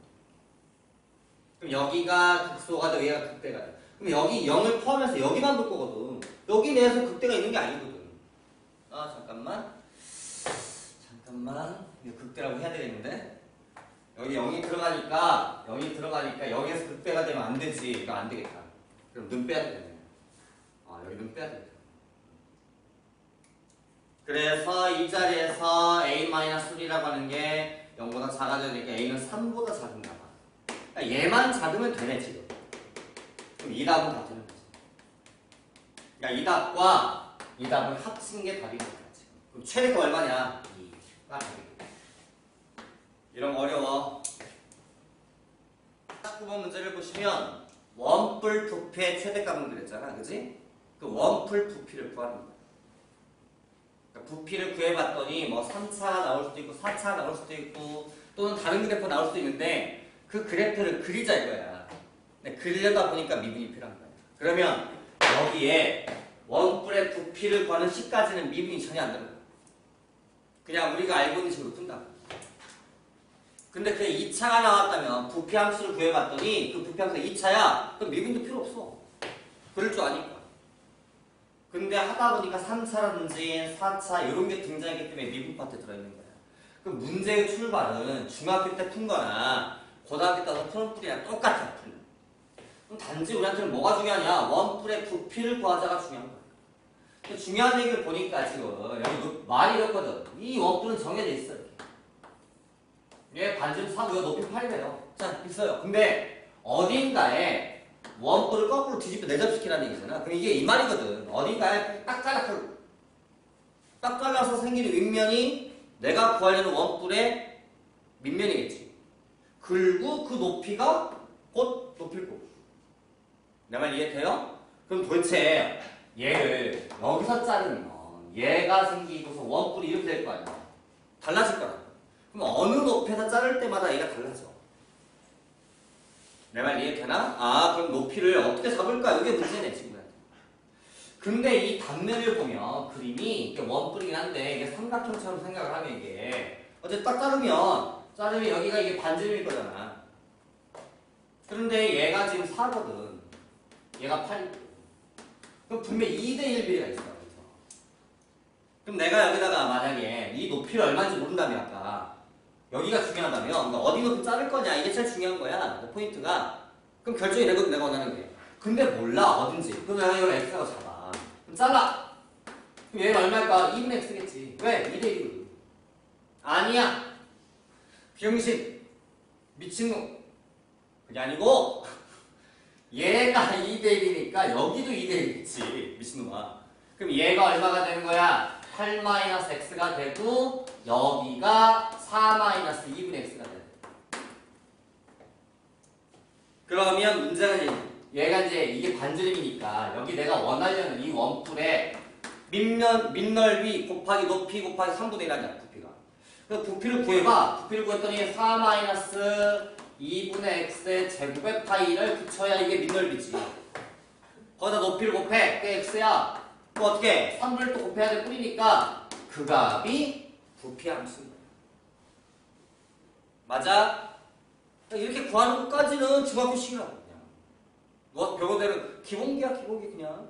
그럼 여기가 극소가 되고 얘가 극대가 돼요. 그럼 여기 0을 포함해서 여기만 볼 거거든. 여기 내에서 극대가 있는 게 아니거든. 아 잠깐만 이거 극대라고 해야 되겠는데 여기 0이 들어가니까 여기에서 극대가 되면 안 되지. 이거 안 되겠다. 그럼 눈 빼야 되겠네. 여기 눈 빼야 되겠다. 그래서 이 자리에서 a-3라고 하는 게 0보다 작아져야 되니까 a는 3보다 작은가 봐. 그러니까 얘만 작으면 되네 지금. 그럼 이 답은 다 되는 거지. 그러니까 이 답과 이 답을 합친 게 답이 되는 거지. 그럼 최대가 얼마냐? 2가 답이겠다. 이런 거 어려워. 19번 문제를 보시면 원뿔 부피의 최대값을 그랬잖아. 그지? 그 원뿔 부피를 구하는 거야. 그러니까 부피를 구해봤더니 뭐 3차가 나올 수도 있고 4차가 나올 수도 있고 또는 다른 그래프 나올 수도 있는데 그 그래프를 그리자 이거야. 근데 그리려다 보니까 미분이 필요한 거야. 그러면 여기에 원뿔의 부피를 구하는 식까지는 미분이 전혀 안 되는 거야. 그냥 우리가 알고 있는 식으로 푼다. 근데 그 2차가 나왔다면 부피 함수를 구해봤더니 그 부피 함수가 2차야. 그럼 미분도 필요 없어. 그럴 줄 아니까. 근데 하다 보니까 3차라든지 4차 이런 게 등장했기 때문에 미분 파트에 들어있는 거야. 그럼 문제의 출발은 중학교 때 푼 거나 고등학교 때 푸는 풀이랑 똑같아. 그럼 단지 우리한테는 뭐가 중요하냐? 원뿔의 부피를 구하자가 중요한 거야. 근데 중요한 얘기를 보니까 지금 여기 말이 이렇거든. 이 원뿔은 정해져 있어. 얘 반지름 3, 높이 8이래요. 자, 있어요. 근데 어딘가에 원뿔을 거꾸로 뒤집어 내접시키라는 얘기잖아. 그럼 이게 이 말이거든. 어딘가에 딱 잘라서 생기는 윗면이 내가 구하려는 원뿔의 밑면이겠지. 그리고 그 높이가 곧 높일 거고. 내 말 이해돼요? 그럼 도대체 얘를 여기서 자르면 얘가 생기고서 원뿔이 이렇게 될 거 아니야. 달라질 거야. 그럼 어느 높이에서 자를 때마다 얘가 달라져. 내 말 이해되나? 그럼 높이를 어떻게 잡을까? 이게 문제네, 친구야. 근데 이 단면을 보면 그림이 이게 원뿔이긴 한데 이게 삼각형처럼 생각을 하면 이게 어제 딱 자르면 여기가 이게 반지름일 거잖아. 그런데 얘가 지금 4거든. 얘가 8이거든. 그럼 분명 2대1 비례가 있어. 그럼 내가 여기다가 만약에 이 높이를 얼마인지 모른다며 아까. 여기가 중요하다면 그러니까 어디 높이 자를 거냐 이게 제일 중요한 거야. 포인트가. 그럼 결정이 되거든 내가 원하는 게. 근데 몰라 어딘지. 그럼 내가 이걸 x라고 잡아. 그럼 잘라. 그럼 얘는 얼마일까? 2분의 x겠지. 왜? 2대1이거든. 아니야. 병신. 미친놈. 그게 아니고 얘가 2대1이니까 여기도 2대1이겠지. 미친놈아. 그럼 얘가 얼마가 되는 거야? 8-x가 되고 여기가 4-2분의 x가 돼. 그러면 문제가 이제 얘가 이제 이게 반지름이니까 여기 내가 원하려는 이 원뿔의 밑넓이 곱하기 높이 곱하기 3분의 1하냐 부피가. 그래서 부피를 구해봐. 부피를 구했더니 4-2분의 x의 제곱의 파이를 붙여야 이게 밑넓이지. 거기다 높이를 곱해. 그게 x야. 그럼 어떻게? 3분을 또 곱해야 될 뿐이니까 그 값이 부피 함수인 거야. 맞아? 이렇게 구하는 것까지는 중학교식이라고 그냥. 너 배우대로 기본기야 기본기 그냥.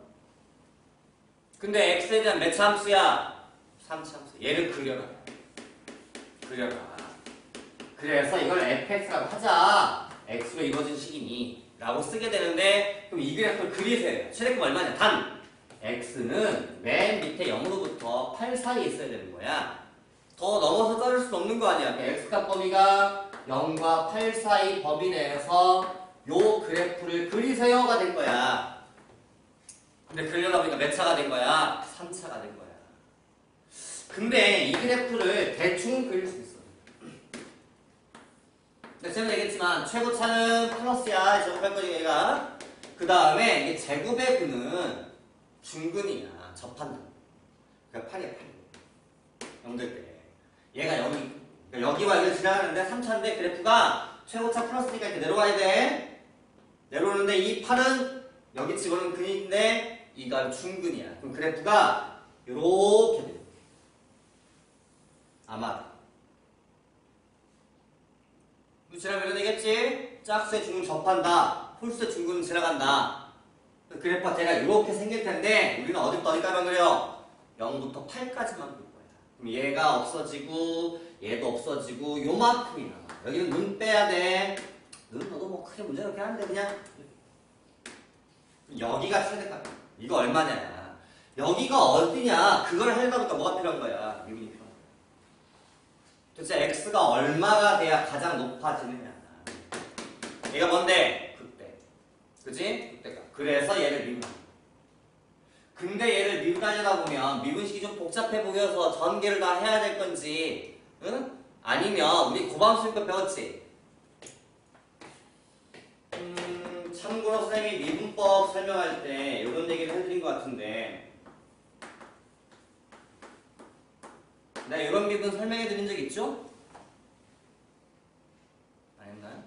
근데 x에 대한 몇 차 함수야? 3차 함수. 얘를 그려라. 그래서 이걸 fx라고 하자. x로 이루어진 식이니 라고 쓰게 되는데 그럼 이 그래프를 그리세요. 최대값 얼마냐? 단 x는 맨 밑에 0으로부터 8 사이에 있어야 되는 거야. 더 넘어서 자를 수는 없는 거 아니야. x값 범위가 0과 8 사이 범위 내에서 요 그래프를 그리세요가 된 거야. 근데 그리려다 보니까 몇 차가 된 거야? 3차가 된 거야. 근데 이 그래프를 대충 그릴 수 있어. 제가 얘기했지만 최고차는 플러스야. 제곱할 거지 얘가. 그 다음에 이게 제곱의 근은 중근이야. 접한다. 그러니까 8이야 8. 0될 때. 얘가 여기. 그러니까 여기와 여기를 지나가는데 3차인데 그래프가 최고차 플러스니까 이렇게 내려가야 돼. 내려오는데 이 8은 여기 집어넣은 근인데 이가 중근이야. 그럼 그래프가 요렇게 돼. 아마. 지나면 되겠지? 짝수의 중근 접한다. 홀수의 중근은 지나간다. 그래프가 대략 이렇게 생길 텐데 우리는 어디까지만 그려? 0부터 8까지만 그릴 거야. 그럼 얘가 없어지고 얘도 없어지고 요만큼이 남아. 여기는 눈 빼야 돼. 눈 너도 뭐 크게 문제는 그렇게 하는데 그냥 여기가 최대값. 이거 얼마냐? 여기가 어디냐? 그걸 하려니까 뭐가 필요한 거야? 미분이 필요한 거야. 도대체 x가 얼마가 돼야 가장 높아지느냐? 얘가 뭔데? 극대. 그치? 극대값. 그래서 얘를 미분한다. 근데 얘를 미분하려다 보면 미분식이 좀 복잡해 보여서 전개를 다 해야 될 건지, 응? 아니면 우리 고방수니까 배웠지? 참고로 선생님이 미분법 설명할 때 이런 얘기를 해드린 것 같은데 내가 이런 미분 설명해드린 적 있죠? 안 했나요?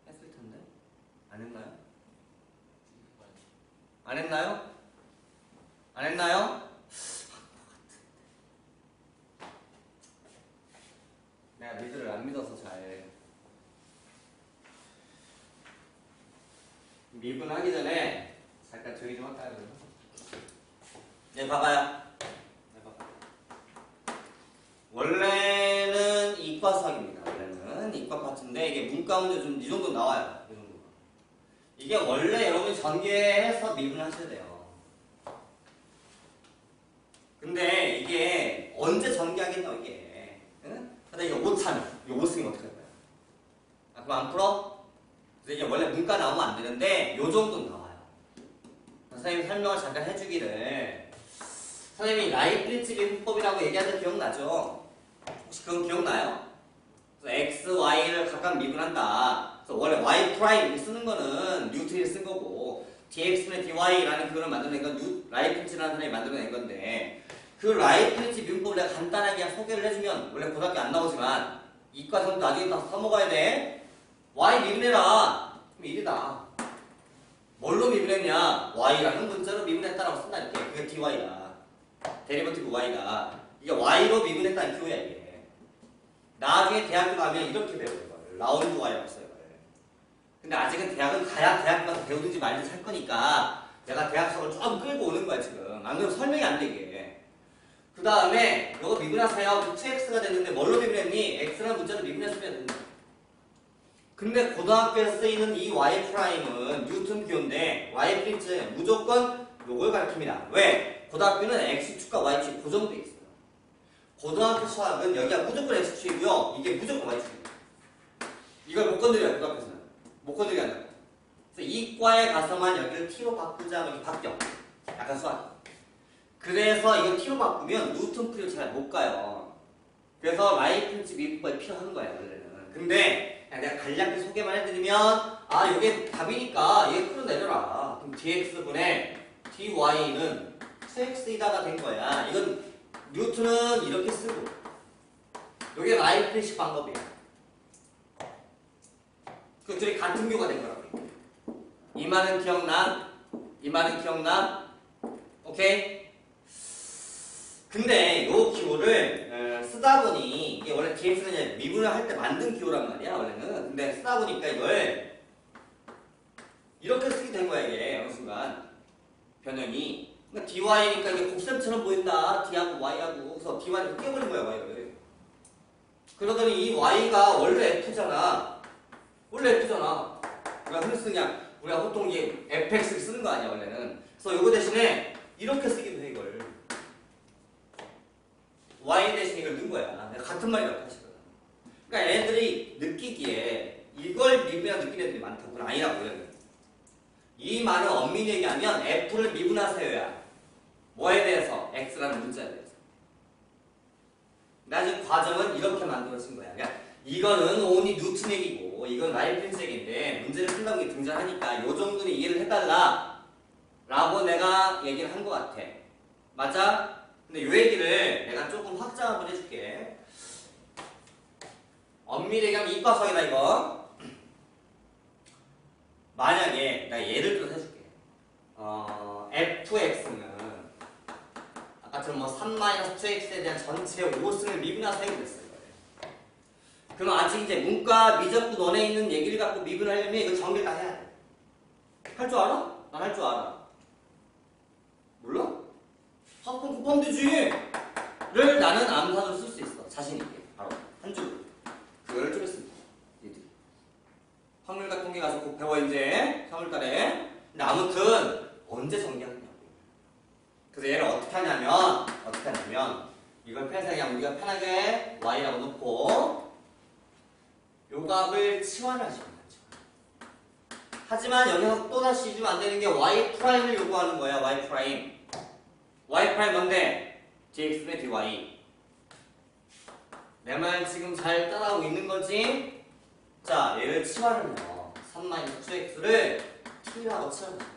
했을 텐데 안 했나요? 안 했나요? 안 했나요? 내가 니들을 안 믿어서 잘 미분하기 전에 잠깐 조용히 좀 할까요? 네, 봐봐요. 네, 봐봐요. 원래는 이과 수학입니다. 원래는 이과 파트인데 이게 문과 문제 좀 이 정도 나와요. 이 정도. 이게 원래 여러분이 전개해서 미분을 하셔야 돼요. 근데 이게 언제 전개하겠냐 이게. 응? 근데 이거 못하면 이거 못 쓰면 어떡할 거야? 아, 그럼 안 풀어? 이게 원래 문과 나오면 안 되는데 요 정도는 나와요. 선생님 설명을 잠깐 해주기를 선생님이 라이프리츠 미분법이라고 얘기한 적 기억나죠? 혹시 그건 기억나요? 그래서 x, y를 각각 미분한다. 그래서 원래 y 프라임 쓰는 거는 뉴턴이 쓴 거고 dx분의 dy라는 그거를 만들어낸 건 라이프리츠라는 사람이 만들어낸 건데 그 라이프리츠 미분법을 내가 간단하게 그냥 소개를 해주면 원래 고등학교 안 나오지만 이과에서는 나중에 다 써먹어야 돼. y 미분해라. 그럼 1이다. 뭘로 미분했냐? y라는 문자로 미분했다라고 쓴다 이렇게. 그게 dy다. 데리버티브 y가. 이게 y로 미분했다는 기호야 이게. 나중에 대학교 가면 이렇게 배워 이걸. 라운드 y라고 써요 이걸. 근데 아직은 대학은 가야 대학 가서 배우든지 말든지 할 거니까 내가 대학 수업을 좀 끌고 오는 거야 지금. 안 그러면 설명이 안 되게. 그 다음에 이거 미분하세요. 2x가 됐는데 뭘로 미분했니? x라는 문자로 미분했으면 된다. 근데 고등학교에서 쓰이는 이 y''은 뉴턴 기호인데 y'' 무조건 요걸 가르칩니다. 왜? 고등학교는 x축과 y축이 고정돼 있어요. 고등학교 수학은 여기가 무조건 x축이고요. 이게 무조건 y축입니다. 이걸 못 건드려요. 고등학교에서는. 못 건드리게 한다. 그래서 이과에 가서만 여기를 t로 바꾸자 하면 바뀌어. 약간 수학. 그래서 이거 t로 바꾸면 뉴턴 풀이를 잘 못 가요. 그래서 라이프리츠 미분법이 필요한 거예요. 원래는. 근데 내가 간략히 소개만 해드리면 아 이게 답이니까 얘 풀어내려라. 그럼 dx분의 dy는 2x이다가 된 거야. 이건 뉴턴은 이렇게 쓰고 이게 라이프리츠 방법이야. 그 둘이 같은 교가 된 거라고. 이 말은 기억나? 이 말은 기억나? 오케이? 근데 요 기호를 쓰다 보니 이게 원래 dx는 미분을 할 때 만든 기호란 말이야 원래는. 근데 쓰다 보니까 이걸 이렇게 쓰게 된 거야 이게 어느 순간 변형이. 그러니까 dy니까 이게 곱셈처럼 보인다. d하고 y하고. 그래서 dy를 띄워버린 거야 y를. 그러더니 이 y가 원래 f잖아. 원래 f잖아. 우리가 흔히 쓰냐? 우리가 보통 이게 fx를 쓰는 거 아니야 원래는. 그래서 요거 대신에 이렇게 쓰기도 해 이걸. y 대신 이걸 넣은 거야. 같은 말이라고 하시거든. 그러니까 애들이 느끼기에 이걸 미분이라 느끼는 애들이 많다고. 그건 아니라고 얘는. 이 말을 엄밀히 얘기하면 f를 미분하세요야. 뭐에 대해서? x라는 문자에 대해서. 나 지금 과정은 이렇게 만들어진 거야. 그러니까 이거는 온리 뉴튼 얘기고 이건 라이프린스 얘기인데 문제를 쓴다고 등장하니까 요 정도는 이해를 해달라 라고 내가 얘기를 한 것 같아. 맞아? 근데 요 얘기를 내가 조금 확장 한번 해줄게. 엄밀히 얘기하면 이과수학이다 이거. 만약에 내가 예를 들어서 해줄게. fx는 아까처럼 뭐 3-2x에 대한 전체 5승을 미분해서 해보겠어요. 그럼 아직 이제 문과 미적분 원에 있는 얘기를 갖고 미분하려면 이거 정리 다 해야 돼. 할 줄 알아? 난 할 줄 알아. 몰라? 학원 급하면 되지. 를 나는 암산으로 쓸 수 있어. 자신 있게. 바로 한 줄. 그걸 좀 했습니다. 얘들이. 확률과 통계 가서 꼭 배워 이제 3월달에. 근데 아무튼 언제 정리하느냐고. 그래서 얘를 어떻게 하냐면 이걸 그냥 우리가 편하게 y라고 놓고 요 값을 치환하시면 되죠. 하지만 여기서 또다시 주면 안 되는 게 y''을 요구하는 거야. y'. y' 뭔데? dx분의 dy. 내 말 지금 잘 따라오고 있는 거지? 자, 얘를 치환을 해요. 3-2x를 t라고 치환을 해요.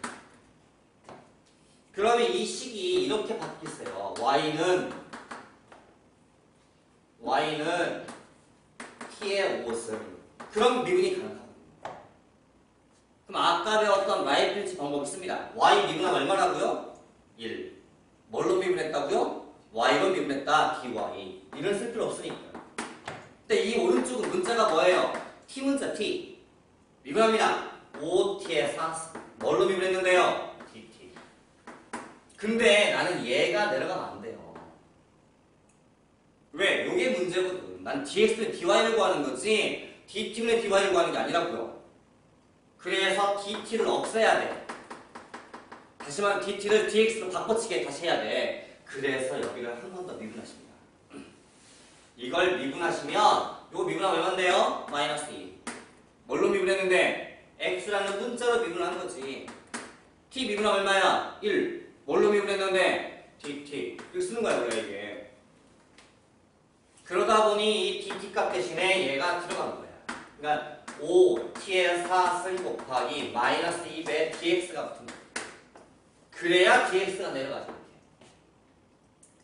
그러면 이 식이 이렇게 바뀌었어요. y는 t의 5승. 그럼 미분이 가능합니다. 그럼 아까 배웠던 라이프린츠 방법을 씁니다. y 미분하면 얼마라고요? 1. 뭘로 미분했다고요? y로 미분했다. dy. 이런 쓸 필요 없으니까. 근데 이 오른쪽은 문자가 뭐예요? t 문자 t. 미분합니다. 5t의 4승. 뭘로 미분했는데요? dt. 근데 나는 얘가 내려가면 안 돼요. 왜? 요게 문제거든. 난 dx분의 dy를 구하는 거지 dt분의 dy를 구하는 게 아니라고요. 그래서 dt를 없애야 돼. 다시 말하면 dt를 dx로 바꿔치게 다시 해야 돼. 그래서 여기를 한 번 더 미분하십니다. 이걸 미분하시면 요거 미분하면 얼마인데요? -2. 뭘로 미분했는데? x라는 문자로 미분한 거지. t 미분하면 얼마야? 1. 뭘로 미분했는데? dt. 이렇게 쓰는 거야 우리가 이게. 그러다 보니 이 dt 값 대신에 얘가 들어간 거야. 그러니까 5t의 4승 곱하기 -2배 dx가 붙은 거야. 그래야 dx가 내려가죠. 이렇게.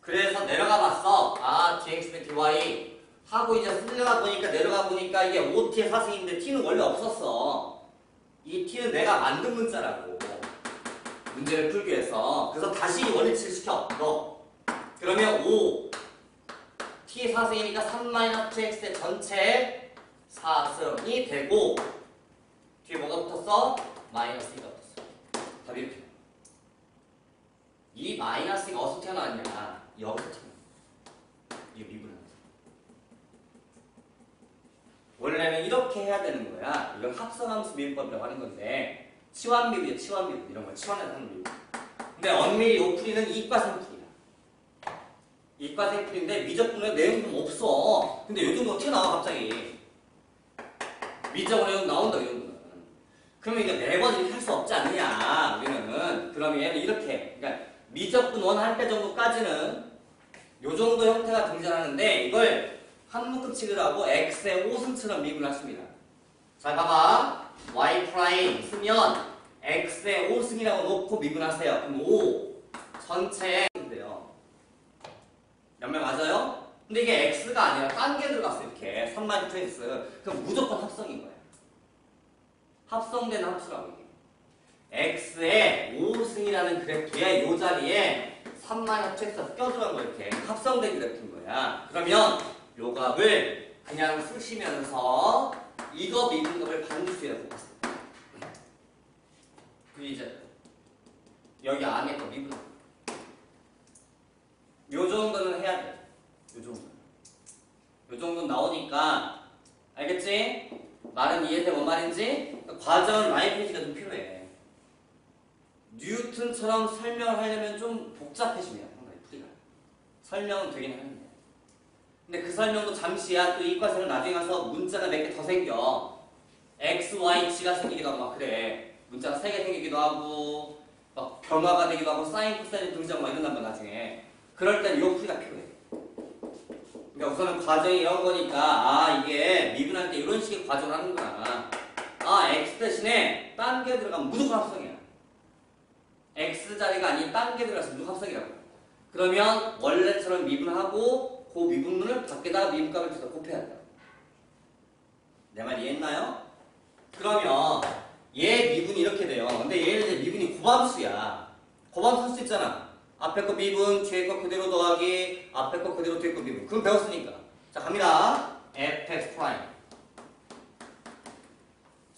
그래서 내려가 봤어. 아, dx분의 dy 하고 이제 쓸려다 보니까 내려가 보니까 이게 5t의 4승인데 t는 원래 없었어. 이 t는 내가 만든 문자라고. 문제를 풀기 위해서. 그래서 다시 원리치를 시켜. 너. 그러면 5 t의 4승이니까 3-2x의 전체 4승이 되고 뒤에 뭐가 붙었어? -2가 붙었어. 답이 이렇게. 이 마이너스가 어디서 튀어나왔냐? 여기서 튀어나왔어. 이거 미분하면서. 원래는 이렇게 해야 되는 거야. 이걸 합성함수 미분법이라고 하는 건데 치환미분이야. 치환미분. 이런 걸 치환해서 하는 미분. 근데 엄밀히 요 풀이는 이과생 풀이야. 이과생 풀인데 미적분의 내용이 좀 없어. 근데 요 정도 튀어나와 갑자기. 미적분의 내용 나온다 이 정도는. 그러면 이게 매번 이렇게 할 수 없지 않느냐 우리는. 그러면 얘는 이렇게. 그러니까 미적분 원 할 때 정도까지는 요 정도 형태가 등장하는데 이걸 한 묶음 치기라고 x의 5승처럼 미분하십니다. 자, 봐봐. y' 쓰면 x의 5승이라고 놓고 미분하세요. 그럼 5 전체인데요. 몇몇 맞아요? 근데 이게 x가 아니라 딴 게 들어갔어. 이렇게 3-2x. 그럼 무조건 합성인 거야. 합성된 합수라고 이게. x의 5승이라는 그래프의 요 자리에 3-2x가 껴들어간 거 이렇게 합성된 그래프인 거야. 그러면 요 값을 그냥 쓰시면서 이거 미분값을 반드시라고 봤습니다. 그 이제 여기 안에 거 미분합니다. 요 정도는 해야 돼. 요 정도. 요 정도 나오니까 알겠지? 말은 이해돼? 뭔 말인지? 과정은 라이프니즈가 좀 필요해. 뉴턴처럼 설명을 하려면 좀 복잡해집니다. 상당히 풀이가. 설명은 되긴 하는데. 근데 그 설명도 잠시야. 또 이과생은 나중에 가서 문자가 몇 개 더 생겨. x, y, g가 생기기도 하고 막 그래. 문자가 3개 생기기도 하고 막 변화가 되기도 하고 사인, 코사인 등장 막 이런단 말이야 나중에. 그럴 땐 요 풀이가 필요해. 그러니까 우선은 과정이 이런 거니까 아 이게 미분할 때 이런 식의 과정을 하는구나. 아 x 대신에 딴 게 들어가면 무조건 합성이야. x 자리가 아닌 딴 게 들어가서 무조건 합성이라고. 그러면 원래처럼 미분하고 그 미분문을 밖에다가 미분값을 주다 곱해야 돼. 내 말 이해했나요? 그러면 얘 미분이 이렇게 돼요. 근데 얘는 이제 미분이 고함수야. 고함수 할 수 있잖아. 앞에 거 미분, 뒤에 거 그대로 더하기, 앞에 거 그대로 뒤에 거 미분. 그럼 배웠으니까. 자, 갑니다. fx 프라임.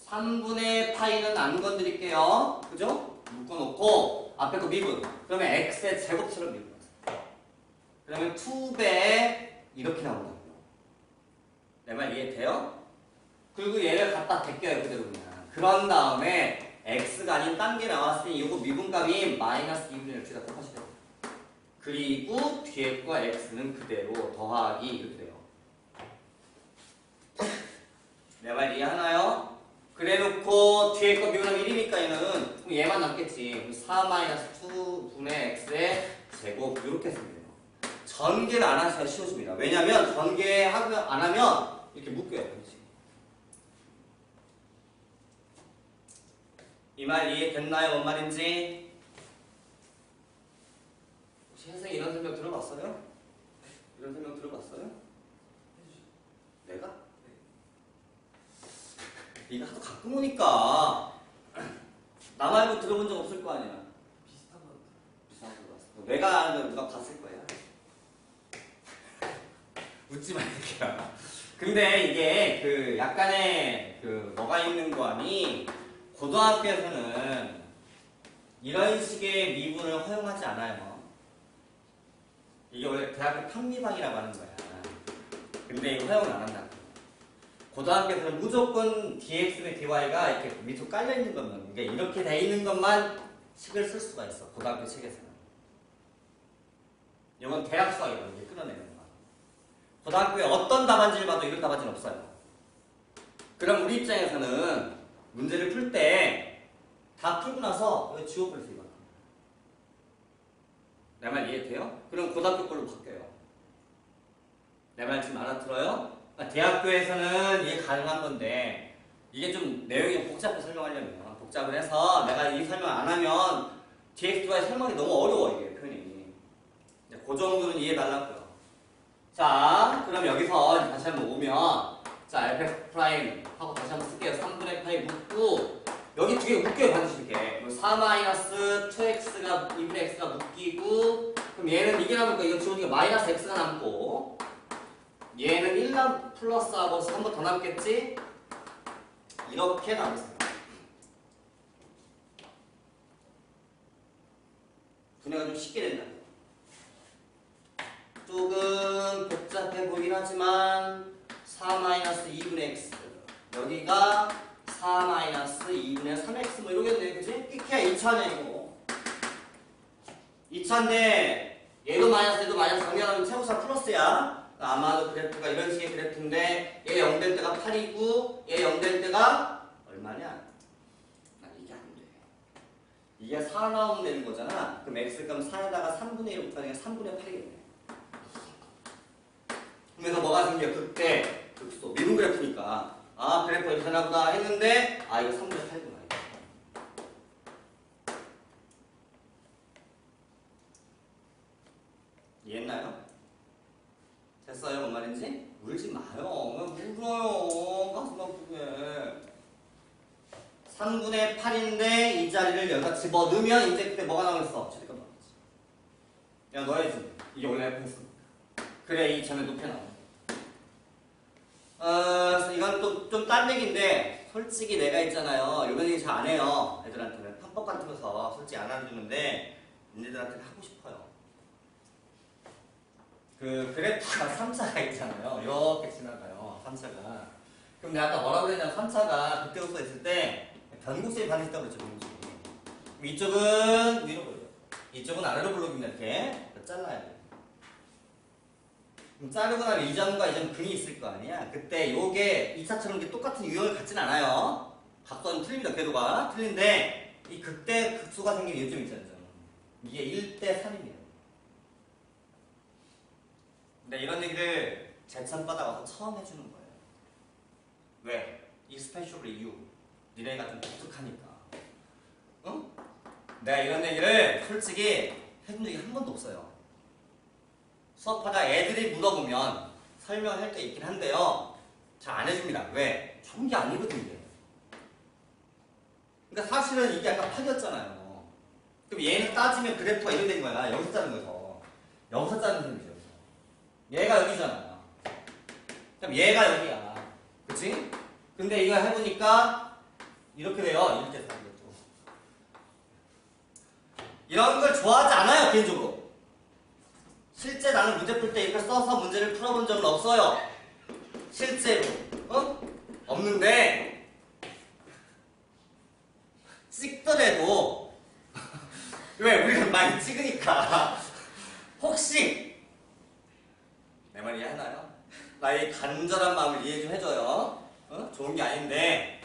3분의 파이는 안 건드릴게요. 그죠? 묶어놓고, 앞에 거 미분. 그러면 x의 제곱처럼 미분하세요. 그러면 2배 이렇게 나온다고요. 내 말 이해돼요? 그리고 얘를 갖다 제껴요, 그대로 그냥. 그런 다음에 x가 아닌 딴 게 나왔으니 이거 미분값이 마이너스 2분의 1다 곱하시면 돼요. 그리고 뒤에 거 x는 그대로 더하기 이렇게 돼요. 내 말 이해하나요? 그래놓고 뒤에 거 미분하면 1이니까 얘는 그럼 얘만 남겠지. 그럼 4 마이너스 2분의 x의 제곱 이렇게 쓰면 돼요. 전개를 안 하셔야 쉬워집니다. 왜냐면 전개하고 안 하면 이렇게 묶여요. 그렇지? 이 말 이해됐나요? 뭔 말인지? 혹시 혜성이 이런 설명 들어봤어요? 이런 설명 들어봤어요? 내가? 네가 하도 가끔 오니까 나 말고 들어본 적 없을 거 아니야. 비슷한 거 들어봤어. 내가 아는 거 누가 봤을 거야. 웃지 말게요. 근데 이게 그 약간의 그 뭐가 있는 거 아니? 고등학교에서는 이런 식의 미분을 허용하지 않아요. 이게 원래 대학교 편미방이라고 하는 거야. 근데 이거 허용을 안 한다. 고등학교에서는 무조건 dx분의 dy가 이렇게 밑으로 깔려있는 것만, 그러니까 이렇게 돼 있는 것만 식을 쓸 수가 있어. 고등학교 책에서는. 이건 대학 수학이라고 이렇게 끊어내는 거야. 고등학교에 어떤 답안지를 봐도 이런 답안지는 없어요. 그럼 우리 입장에서는 문제를 풀 때 다 풀고 나서 이거 지워버리세요. 이거. 내 말 이해돼요? 그럼 고등학교 걸로 바뀌어요. 내 말 지금 알아들어요? 대학교에서는 이게 가능한 건데 이게 좀 내용이 복잡해 설명하려면 복잡을 해서 내가 이 설명 안 하면 dx와의 설명이 너무 어려워 이게 표현이. 그 정도는 이해해달라고요. 자, 그럼 여기서 다시 한번 오면 자, fx 프라임 하고 다시 한번 쓸게요. 3분의 파이 묶고 여기 두 개 묶여요. 반드시 이렇게. 4-2x가 2분의 x가 묶이고 그럼 얘는 이게 남을까? 이거 지우니까 마이너스 x가 남고 얘는 1 플러스하고 한 번 더 남겠지? 이렇게 남았어요. 분해가 좀 쉽게 된다. 조금 복잡해 보이긴 하지만 4-2분의 x 여기가 4-2분의 3x 뭐 이러겠네. 그치? 이렇게 2차네 이거. 2차인데 얘도 마이너스 얘도 마이너스 정리하면 최고차 플러스야. 아마도 그래프가 이런 식의 그래프인데 얘 0 될 때가 8이고 얘 0 될 때가 얼마냐? 난 이게 안 돼. 이게 4 나오면 되는 거잖아. 그럼 x값 4에다가 3분의 1을 곱하니까 3분의 8이겠네. 그래서 뭐가 생겨? 그때 극소 미분 그래프니까 아 그래프 이렇게 되나보다 했는데 아 이거 3분의 8구나. 이해했나요? 됐어요? 뭔 말인지? 울지 마요. 왜 울어요? 가슴 아프게. 3분의 8인데 이 자리를 여기다 집어넣으면 이제 그때 뭐가 나오겠어? 최대값 나오겠지. 야 넣어야지. 이게 원래 f였으니까. 그래 이 점의 높이 나와. 이건 또 좀 딴 얘기인데 솔직히 내가 있잖아요. 이런 얘기 잘 안 해요. 애들한테는 편법 같으면서 솔직히 안 해주는데 얘네들한테는 하고 싶어요. 그 그래프가 3차가 있잖아요. 이렇게 지나가요. 3차가. 그럼 내가 아까 뭐라고 그랬냐면 3차가 그때부터 있을 때 변곡점이 반드시 있다고 그랬죠. 변곡점이. 이쪽은 위로 볼게요. 이쪽은 아래로 볼록입니다. 이렇게 잘라야 돼요. 그럼 자르고 나면 이 점과 이 점 근이 있을 거 아니야. 그때 요게 2차처럼 똑같은 유형을 갖진 않아요. 각도는 틀립니다. 궤도가 틀린데 이 극대 극소가 생긴 요점 있잖아요. 이게 1대 3입니다. 근데 이런 얘기를 제천바다 와서 처음 해주는 거예요. 왜? especially you. 니네가 좀 독특하니까. 응? 내가 이런 얘기를 솔직히 해준 적이 한 번도 없어요. 수업하다 애들이 물어보면 설명할 게 있긴 한데요. 잘 안 해줍니다. 왜? 좋은 게 아니거든 이게. 그러니까 사실은 이게 약간 파기였잖아요. 그럼 얘는 따지면 그래프가 이렇게 된 거야. 여기서 짜는 거죠. 여기서 짜는 셈이죠. 얘가 여기잖아. 그럼 얘가 여기야. 그치? 근데 이거 해보니까 이렇게 돼요. 이렇게 돼서 이것도. 이런 걸 좋아하지 않아요. 개인적으로. 실제 나는 문제 풀 때 이렇게 써서 문제를 풀어본 적은 없어요. 실제로. 없는데 찍더라도 왜? 우리는 많이 찍으니까 혹시 내 말 이해하나요? 나의 간절한 마음을 이해 좀 해줘요. 좋은 게 아닌데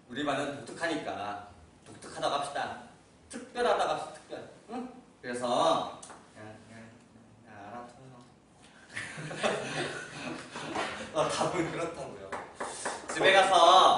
우리 반은 독특하니까 독특하다고 합시다. 특별하다고 합시다. 특별. 그래서 알아둬요. 답은 그렇다고요. 집에 가서